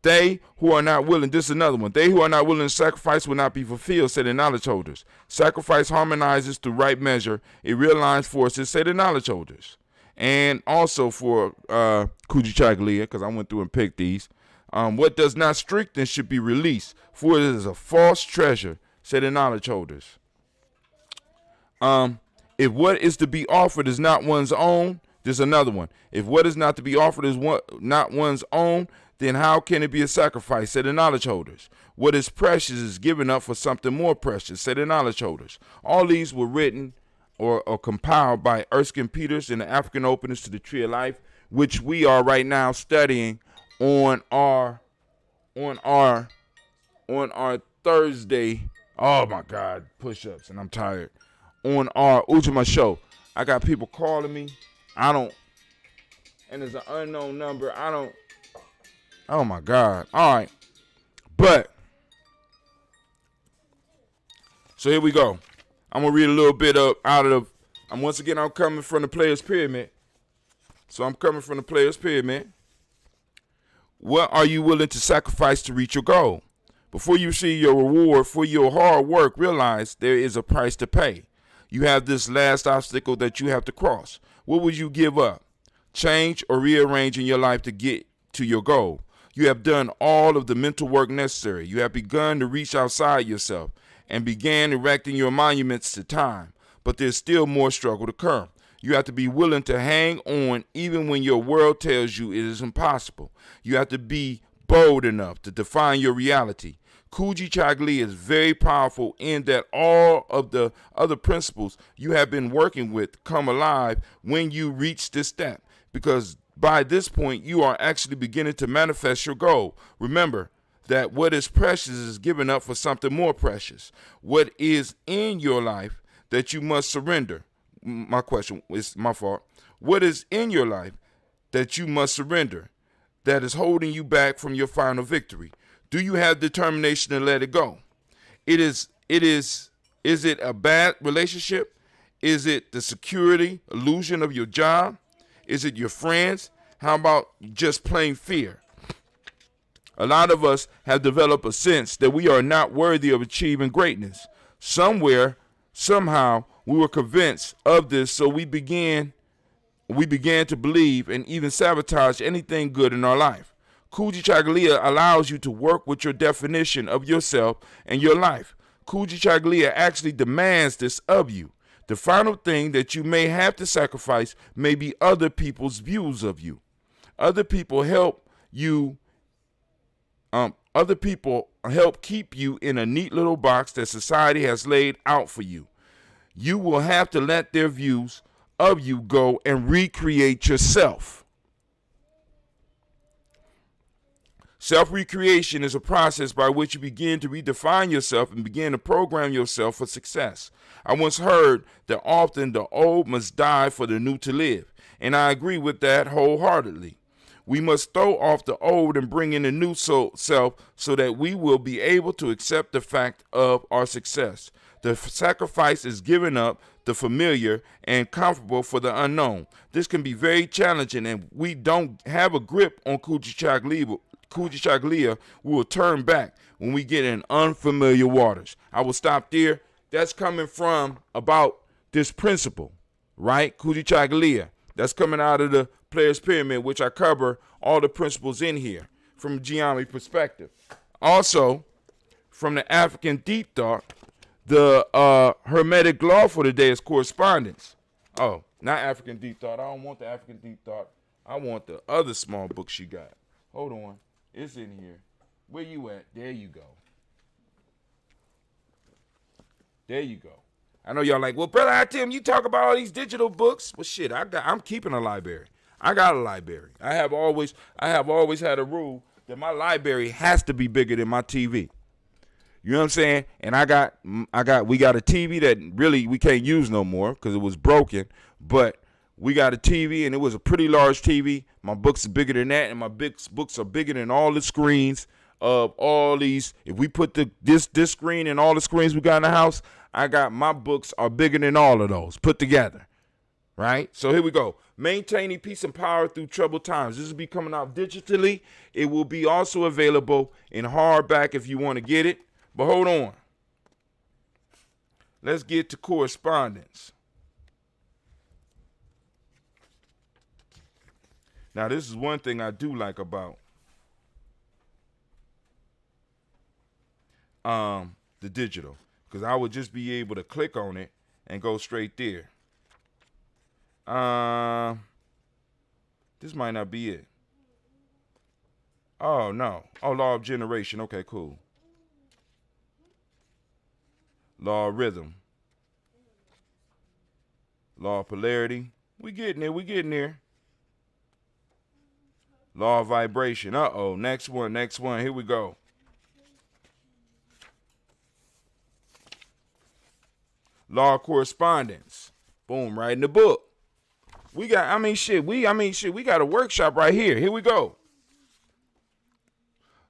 Speaker 1: They who are not willing, this is another one. They who are not willing to sacrifice will not be fulfilled, say the knowledge holders. Sacrifice harmonizes through right measure. It realigns forces, say the knowledge holders. And also for Kujichagulia, because I went through and picked these. What does not strengthen should be released, for it is a false treasure, say the knowledge holders. If what is to be offered is not one's own, there's another one. If what is not to be offered is not one's own, then how can it be a sacrifice, say the knowledge holders? What is precious is given up for something more precious, say the knowledge holders. All these were written or compiled by Erskine Peters in the African Openness to the Tree of Life, which we are right now studying on our Thursday. Oh my God, push-ups, and I'm tired. On our Ujima show. I got people calling me. And it's an unknown number. Oh my God. All right. But, so here we go. I'm going to read a little bit I'm coming from the Players Pyramid. So I'm coming from the Players Pyramid. What are you willing to sacrifice to reach your goal? Before you see your reward for your hard work, realize there is a price to pay. You have this last obstacle that you have to cross. What would you give up? Change or rearrange in your life to get to your goal. You have done all of the mental work necessary. You have begun to reach outside yourself and began erecting your monuments to time. But there's still more struggle to come. You have to be willing to hang on even when your world tells you it is impossible. You have to be bold enough to define your reality. Kujichagulia is very powerful in that all of the other principles you have been working with come alive when you reach this step, because by this point you are actually beginning to manifest your goal. Remember that what is precious is given up for something more precious. What is in your life that you must surrender? My question is my fault. What is in your life that you must surrender that is holding you back from your final victory? Do you have determination to let it go? Is it a bad relationship? Is it the security, illusion of your job? Is it your friends? How about just plain fear? A lot of us have developed a sense that we are not worthy of achieving greatness. Somewhere, somehow, we were convinced of this, so we began to believe and even sabotage anything good in our life. Kujichagulia allows you to work with your definition of yourself and your life. Kujichagulia actually demands this of you. The final thing that you may have to sacrifice may be other people's views of you. Other people help keep you in a neat little box that society has laid out for you. You will have to let their views of you go and recreate yourself. Self-recreation is a process by which you begin to redefine yourself and begin to program yourself for success. I once heard that often the old must die for the new to live, and I agree with that wholeheartedly. We must throw off the old and bring in the new self so that we will be able to accept the fact of our success. The sacrifice is giving up the familiar and comfortable for the unknown. This can be very challenging, and we don't have a grip on Kujichagulia, we will turn back when we get in unfamiliar waters. I will stop there. That's coming from about this principle, right? Kujichagulia. That's coming out of the Player's Pyramid, which I cover all the principles in here from a geometry perspective. Also, from the African Deep Thought, the Hermetic law for the day is correspondence. Oh, not African Deep Thought. I don't want the African Deep Thought. I want the other small book she got. Hold on. It's in here. Where you at? There you go. There you go. I know y'all like, well, brother Tim, you talk about all these digital books. Well, shit, I'm keeping a library. I got a library. I have always had a rule that my library has to be bigger than my TV. You know what I'm saying? And we got a TV that really we can't use no more because it was broken. But we got a TV, and it was a pretty large TV. My books are bigger than that, and my books are bigger than all the screens of all these. If we put this screen and all the screens we got in the house, my books are bigger than all of those put together. Right? So here we go. Maintaining peace and power through troubled times. This will be coming out digitally. It will be also available in hardback if you want to get it. But hold on. Let's get to correspondence. Now, this is one thing I do like about the digital, because I would just be able to click on it and go straight there. This might not be it. Oh, no. Oh, law of generation. Okay, cool. Law of rhythm. Law of polarity. We getting there. Law of vibration. Uh-oh. Next one. Here we go. Law of correspondence. Boom, right in the book. We got a workshop right here. Here we go.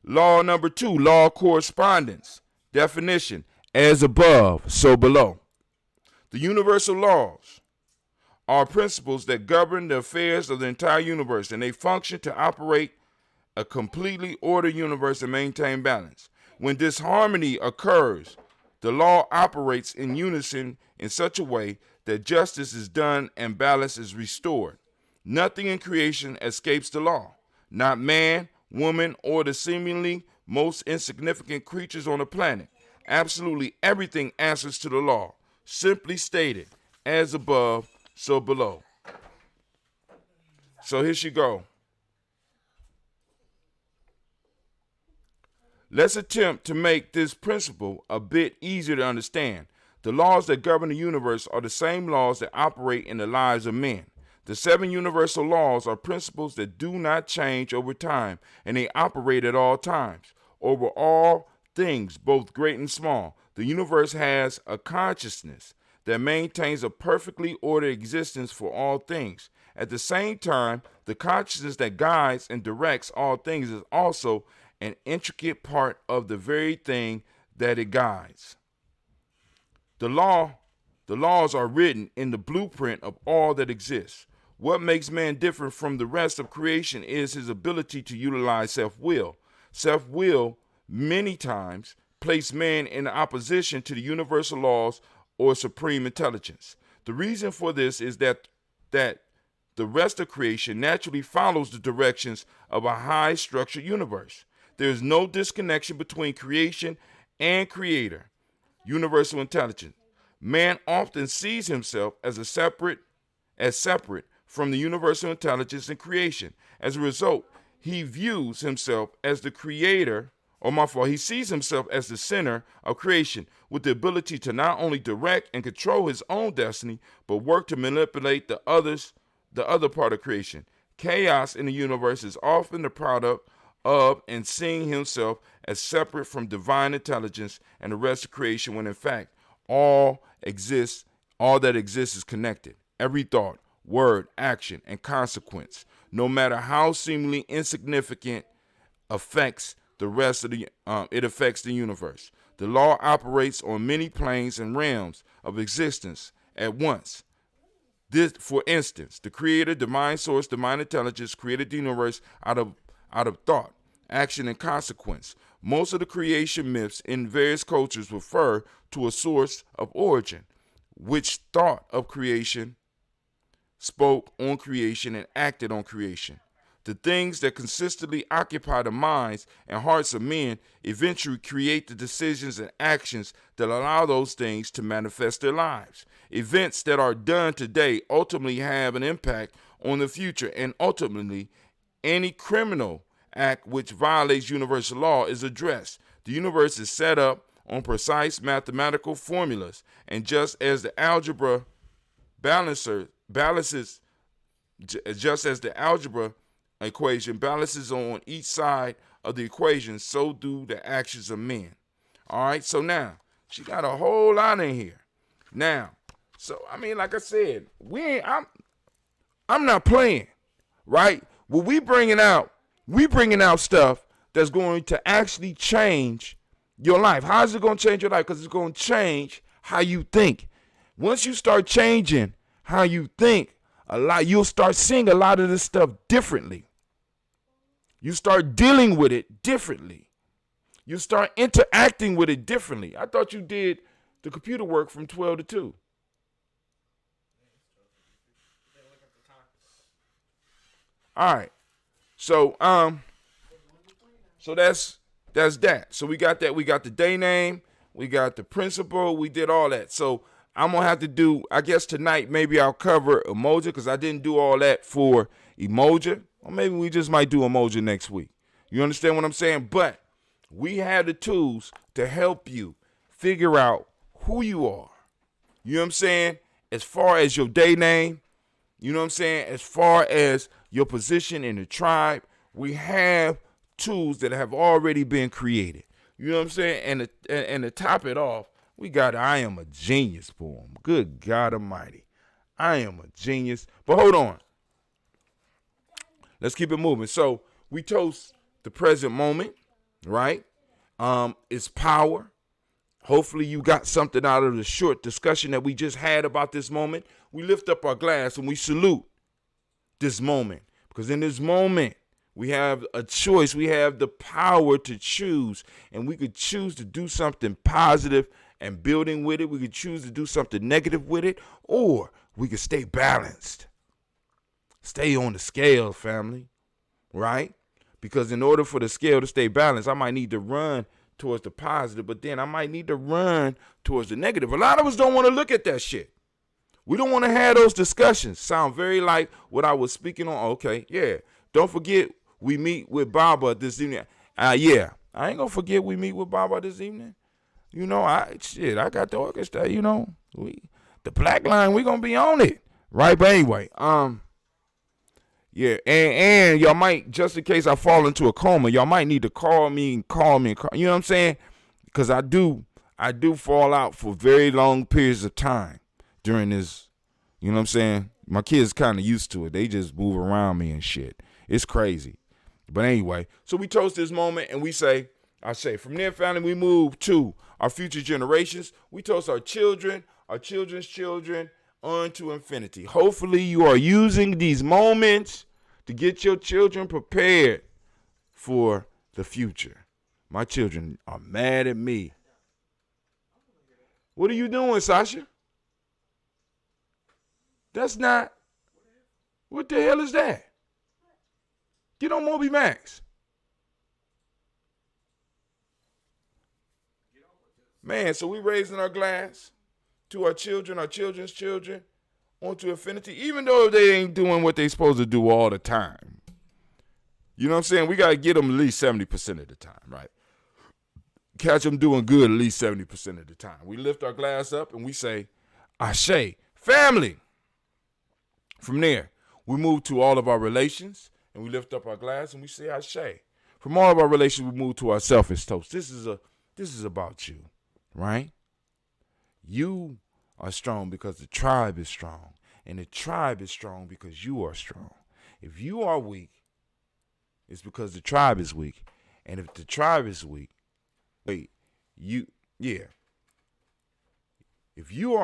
Speaker 1: Law number 2, law of correspondence. Definition: as above, so below. The universal laws are principles that govern the affairs of the entire universe, and they function to operate a completely ordered universe and maintain balance. When disharmony occurs, the law operates in unison in such a way that justice is done and balance is restored. Nothing in creation escapes the law. Not man, woman, or the seemingly most insignificant creatures on the planet. Absolutely everything answers to the law. Simply stated, as above, so below. So here she go. Let's attempt to make this principle a bit easier to understand. The laws that govern the universe are the same laws that operate in the lives of men. The 7 universal laws are principles that do not change over time, and they operate at all times, over all things, both great and small. The universe has a consciousness that maintains a perfectly ordered existence for all things. At the same time, the consciousness that guides and directs all things is also an intricate part of the very thing that it guides. The laws are written in the blueprint of all that exists. What makes man different from the rest of creation is his ability to utilize self-will. Self-will, many times, place man in opposition to the universal laws or supreme intelligence. The reason for this is that the the rest of creation naturally follows the directions of a high-structured universe. There is no disconnection between creation and creator, universal intelligence. Man often sees himself as separate from the universal intelligence and creation. As a result, he views himself as the creator, he sees himself as the center of creation with the ability to not only direct and control his own destiny, but work to manipulate the other part of creation. Chaos in the universe is often the product of and seeing himself as separate from divine intelligence and the rest of creation, when in fact all that exists is connected. Every thought, word, action, and consequence, no matter how seemingly insignificant, affects it affects the universe. The law operates on many planes and realms of existence at once. This, for instance, the creator, divine source, divine intelligence created the universe out of thought, action, and consequence. Most of the creation myths in various cultures refer to a source of origin, which thought of creation, spoke on creation, and acted on creation. The things that consistently occupy the minds and hearts of men eventually create the decisions and actions that allow those things to manifest their lives. Events that are done today ultimately have an impact on the future, and ultimately, any criminal act which violates universal law is addressed. The universe is set up on precise mathematical formulas, and just as the algebra equation balances on each side of the equation, so do the actions of men. All right, so now she got a whole lot in here. Now, so I mean, like I said, I'm not playing, right? Well, we bringing out stuff that's going to actually change your life. How is it going to change your life? Because it's going to change how you think. Once you start changing how you think, you'll start seeing a lot of this stuff differently. You start dealing with it differently. You start interacting with it differently. I thought you did the computer work from 12 to 2. All right. So that's that. So we got that. We got the day name. We got the principle. We did all that. So I'm going to have to do, I guess tonight, maybe I'll cover emoji, because I didn't do all that for emoji. Or maybe we just might do emoji next week. You understand what I'm saying? But we have the tools to help you figure out who you are. You know what I'm saying? As far as your day name, you know what I'm saying? As far as your position in the tribe, we have tools that have already been created. You know what I'm saying? And to top it off, we got I Am a Genius poem. Good God Almighty. I am a genius. But hold on. Let's keep it moving. So we toast the present moment, right? It's power. Hopefully you got something out of the short discussion that we just had about this moment. We lift up our glass and we salute this moment. Because in this moment, we have a choice. We have the power to choose. And we could choose to do something positive and building with it. We could choose to do something negative with it. Or we could stay balanced. Stay on the scale, family. Right? Because in order for the scale to stay balanced, I might need to run towards the positive, but then I might need to run towards the negative. A lot of us don't want to look at that shit. We don't want to have those discussions. Sound very like what I was speaking on. Okay, yeah. Don't forget we meet with Baba this evening. Yeah, I ain't gonna forget we meet with Baba this evening. You know, I got the orchestra. You know, the black line, we gonna be on it, right? But anyway, yeah, and y'all might, just in case I fall into a coma, y'all might need to call me. You know what I'm saying? Because I do fall out for very long periods of time during this. You know what I'm saying? My kids kind of used to it. They just move around me and shit. It's crazy. But anyway, so we toast this moment and we say, from there, family, we move to our future generations. We toast our children, our children's children, on to infinity. Hopefully you are using these moments to get your children prepared for the future. My children are mad at me. What are you doing, Sasha? That's not. What the hell is that? Get on Moby Max. Man, so we raising our glass to our children, our children's children, onto infinity, even though they ain't doing what they supposed to do all the time. You know what I'm saying? We got to get them at least 70% of the time, right? Catch them doing good at least 70% of the time. We lift our glass up and we say, Ashe, family. From there, we move to all of our relations and we lift up our glass and we say, Ashe. From all of our relations, we move to our selfish toast. This is about you, right? You are strong because the tribe is strong. And the tribe is strong because you are strong. If you are weak, it's because the tribe is weak. And if the tribe is weak, if you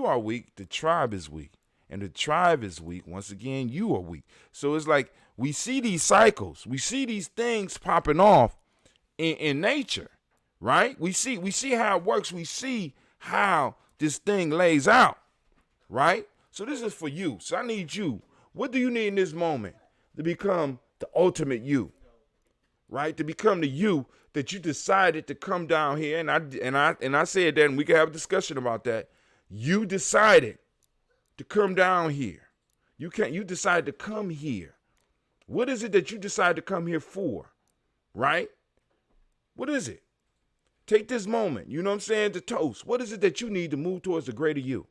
Speaker 1: are weak, the tribe is weak. And the tribe is weak. Once again, you are weak. So it's like we see these cycles. We see these things popping off in nature, right? We see how it works. We see how this thing lays out, right? So this is for you. So I need you. What do you need in this moment to become the ultimate you, right? To become the you that you decided to come down here. And I said that, and we can have a discussion about that. You decided to come down here. You decide to come here. What is it that you decide to come here for, right? What is it? Take this moment, you know what I'm saying, to toast. What is it that you need to move towards the greater you?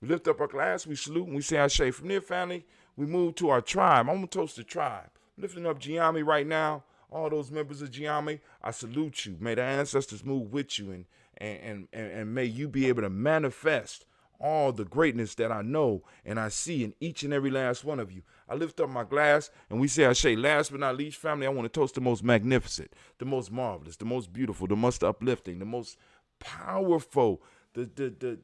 Speaker 1: We lift up our glass, we salute, and we say Ashe. From there, family, we move to our tribe. I'm going to toast the tribe. Lifting up Giami right now. All those members of Giami, I salute you. May the ancestors move with you, and may you be able to manifest all the greatness that I know and I see in each and every last one of you. I lift up my glass and we say Ashe. Last but not least, family, I want to toast the most magnificent, the most marvelous, the most beautiful, the most uplifting, the most powerful, the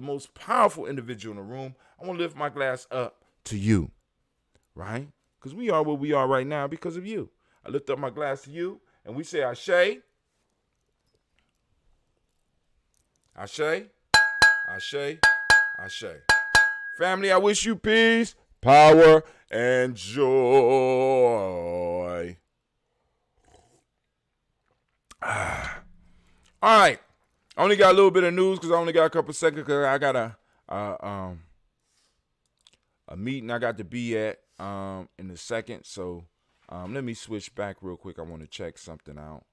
Speaker 1: most powerful individual in the room. I want to lift my glass up to you, right? Because we are where we are right now because of you. I lift up my glass to you and we say Ashe. Ashe. Ashe, Ashe. Family, I wish you peace, power, and joy. All right. I only got a little bit of news because I only got a couple seconds because I got a meeting I got to be at in a second. So let me switch back real quick. I want to check something out.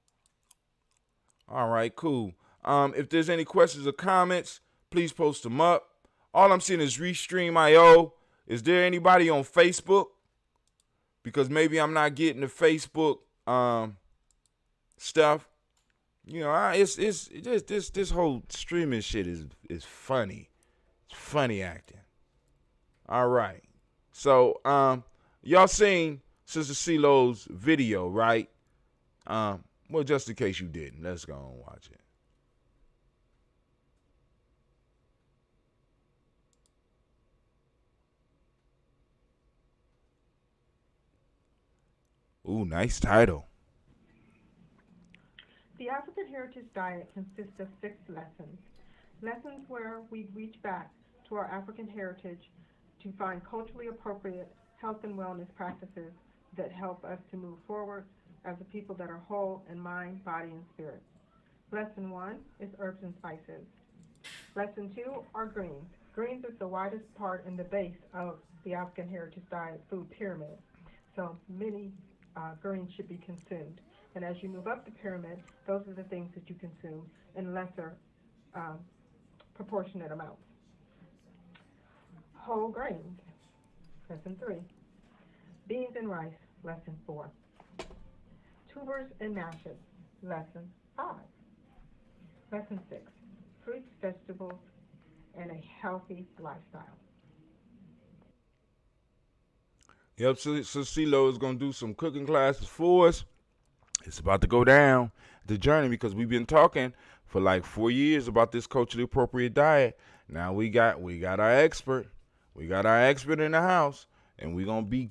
Speaker 1: All right, cool. If there's any questions or comments, please post them up. All I'm seeing is Restream.io. Is there anybody on Facebook? Because maybe I'm not getting the Facebook stuff. You know, it's this whole streaming shit is funny. It's funny acting. All right. So y'all seen Sister CeeLo's video, right? Well, just in case you didn't, let's go and watch it. Ooh, nice title.
Speaker 5: The African Heritage Diet consists of 6 lessons. Lessons where we reach back to our African heritage to find culturally appropriate health and wellness practices that help us to move forward as a people that are whole in mind, body, and spirit. Lesson 1 is herbs and spices. Lesson 2 are greens. Greens is the widest part in the base of the African Heritage Diet food pyramid. So many greens should be consumed. And as you move up the pyramid, those are the things that you consume in lesser proportionate amounts. Whole grains, lesson 3. Beans and rice, lesson 4. Tubers and mashes, lesson 5. Lesson 6. Fruits, vegetables, and a healthy lifestyle.
Speaker 1: Yep, so CeeLo is going to do some cooking classes for us. It's about to go down the journey because we've been talking for like 4 years about this culturally appropriate diet. Now we got our expert. We got our expert in the house, and we're gonna be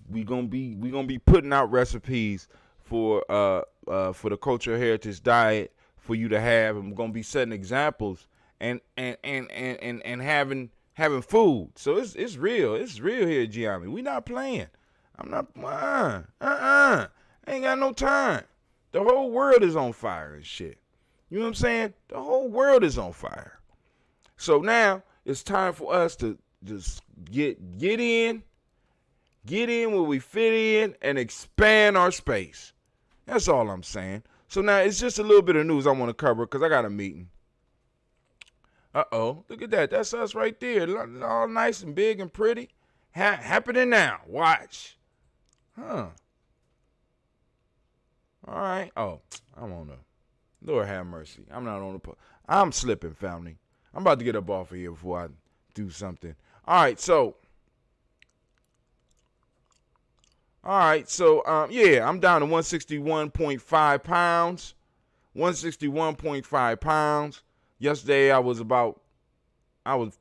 Speaker 1: putting out recipes for the cultural heritage diet for you to have, and we're gonna be setting examples and having having food. So it's real. It's real here at Gianni. We not playing. I'm not, ain't got no time. The whole world is on fire and shit. You know what I'm saying? The whole world is on fire. So now it's time for us to just get in where we fit in and expand our space. That's all I'm saying. So now it's just a little bit of news I want to cover because I got a meeting. Uh-oh, look at that. That's us right there. All nice and big and pretty. Happening now. Watch. Huh. All right. Oh, I'm on the, Lord have mercy. I'm not on the, I'm slipping, family. I'm about to get up off of here before I do something. All right, so yeah, I'm down to 161.5 pounds. 161.5 pounds. Yesterday I was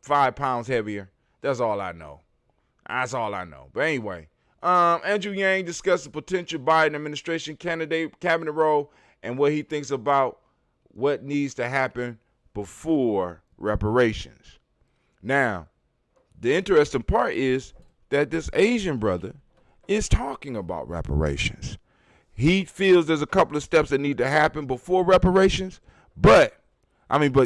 Speaker 1: 5 pounds heavier. That's all I know. But anyway, Andrew Yang discussed the potential Biden administration candidate cabinet role and what he thinks about what needs to happen before reparations. Now, the interesting part is that this Asian brother is talking about reparations. He feels there's a couple of steps that need to happen before reparations, but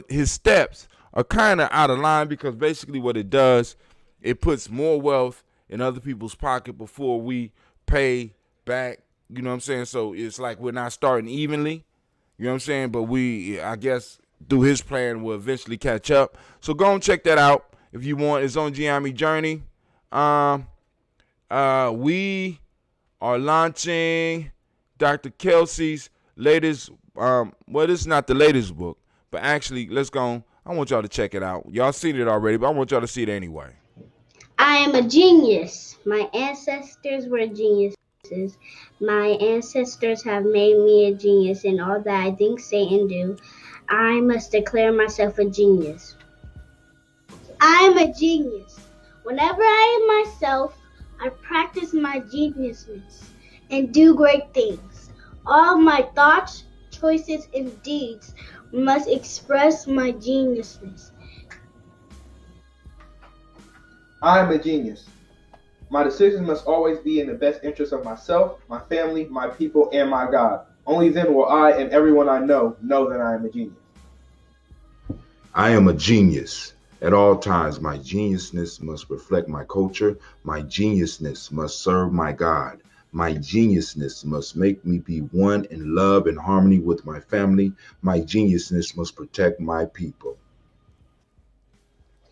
Speaker 1: his steps are kind of out of line because basically what it does, it puts more wealth in other people's pocket before we pay back. You know what I'm saying? So it's like we're not starting evenly. You know what I'm saying? But I guess, through his plan, we'll eventually catch up. So go and check that out if you want. It's on Gianni Journey. We are launching Dr. Kelsey's latest, this is not the latest book, but actually, let's go on. I want y'all to check it out. Y'all seen it already, but I want y'all to see it anyway.
Speaker 6: I am a genius. My ancestors were geniuses. My ancestors have made me a genius in all that I think, say, and do. I must declare myself a genius. I am a genius. Whenever I am myself, I practice my geniusness and do great things. All my thoughts, choices, and deeds must express my geniusness.
Speaker 7: I am a genius. My decisions must always be in the best interest of myself, my family, my people, and my God. Only then will I and everyone I know that I am a genius.
Speaker 8: I am a genius. At all times, my geniusness must reflect my culture. My geniusness must serve my God. My geniusness must make me be one in love and harmony with my family. My geniusness must protect my people.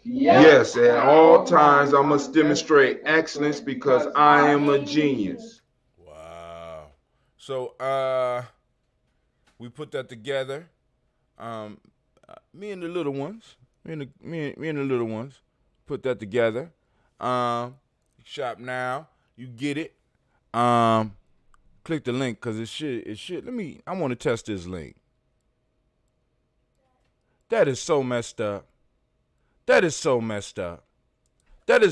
Speaker 8: Yes, at all times, I must demonstrate excellence because I am a genius.
Speaker 1: Wow. So, we put that together. Me and the little ones put that together. Shop now. You get it. Click the link because it should. I want to test this link. That is so messed up. That is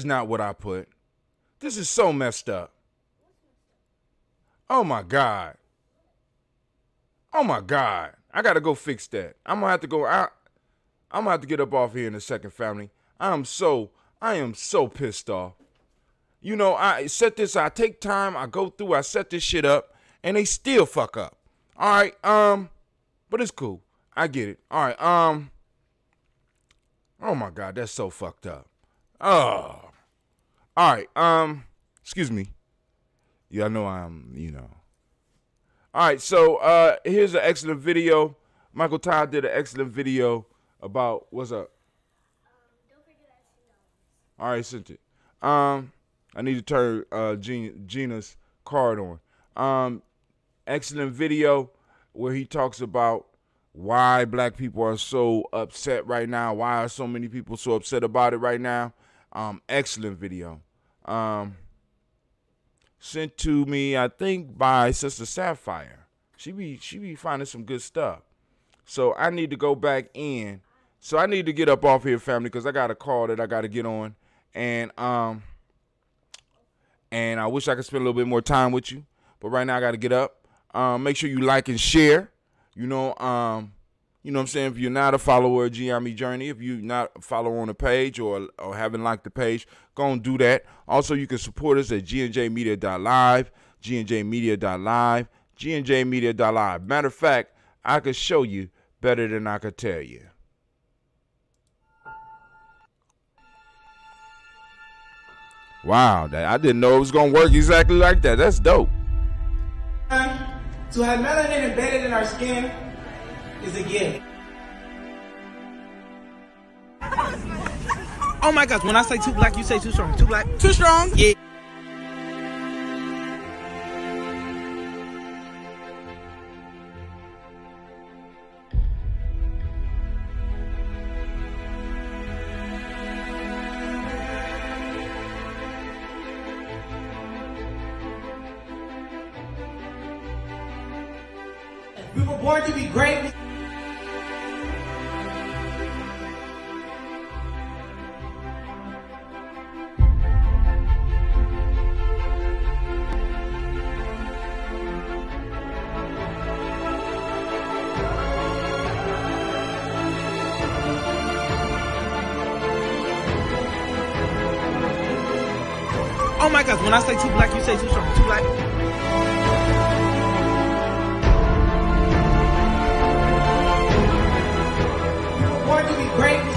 Speaker 1: not what I put. This is so messed up. Oh my God. I gotta go fix that. I'm gonna have to go out. I'm gonna have to get up off here in a second, family. I am so pissed off. You know, I take time, I go through, I set this shit up, and they still fuck up. All right, but it's cool. I get it. All right, oh my God, that's so fucked up. Oh. All right, excuse me. Y'all know All right, so here's an excellent video. Michael Todd did an excellent video about what's up.
Speaker 6: Don't forget $10.
Speaker 1: All right, sent it. I need to turn Gina's card on. Excellent video where he talks about why black people are so upset right now. Why are so many people so upset about it right now? Excellent video. Sent to me, I think, by Sister Sapphire. She be finding some good stuff. So I need to go back in. So I need to get up off here, family, because I got a call that I got to get on. And I wish I could spend a little bit more time with you. But right now I got to get up. Make sure you like and share. You know, You know what I'm saying? If you're not a follower of G-Army Journey, if you're not a follower on the page or haven't liked the page, go and do that. Also, you can support us at gnjmedia.live, gnjmedia.live, gnjmedia.live. Matter of fact, I could show you better than I could tell you. Wow, I didn't know it was going to work exactly like that. That's dope.
Speaker 11: To have melanin embedded in our skin is a gift.
Speaker 12: Oh my gosh, when I say too black, you say too strong. Too black? Too strong? Yeah.
Speaker 11: We were born to be great.
Speaker 12: Oh my gosh, when I say too black, you say too strong. Too black?
Speaker 11: We were born to be great.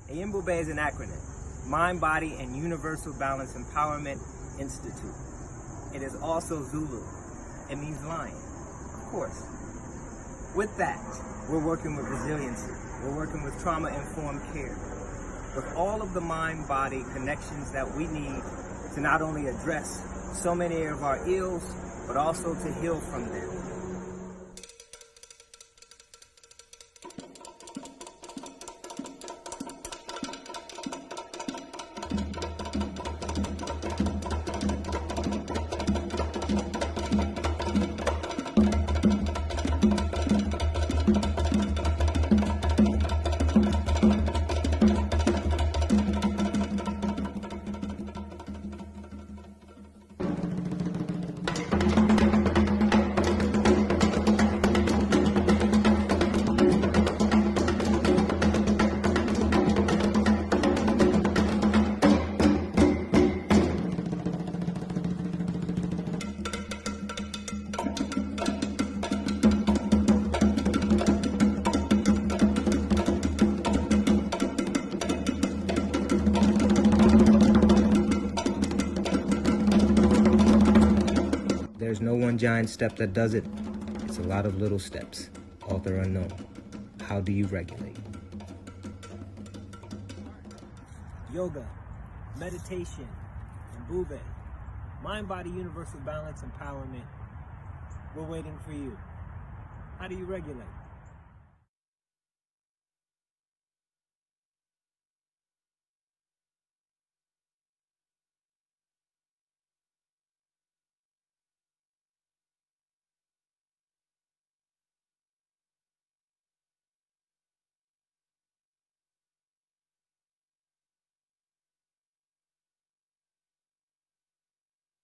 Speaker 3: AYIMBUBE is an acronym, Mind, Body, and Universal Balance Empowerment Institute. It is also Zulu. It means lion, of course. With that, we're working with resiliency. We're working with trauma-informed care. With all of the mind-body connections that we need to not only address so many of our ills, but also to heal from them.
Speaker 13: There's no one giant step that does it. It's a lot of little steps. Author unknown. How do you regulate?
Speaker 3: Yoga, meditation, and Bube. Mind, body, universal balance, empowerment. We're waiting for you. How do you regulate?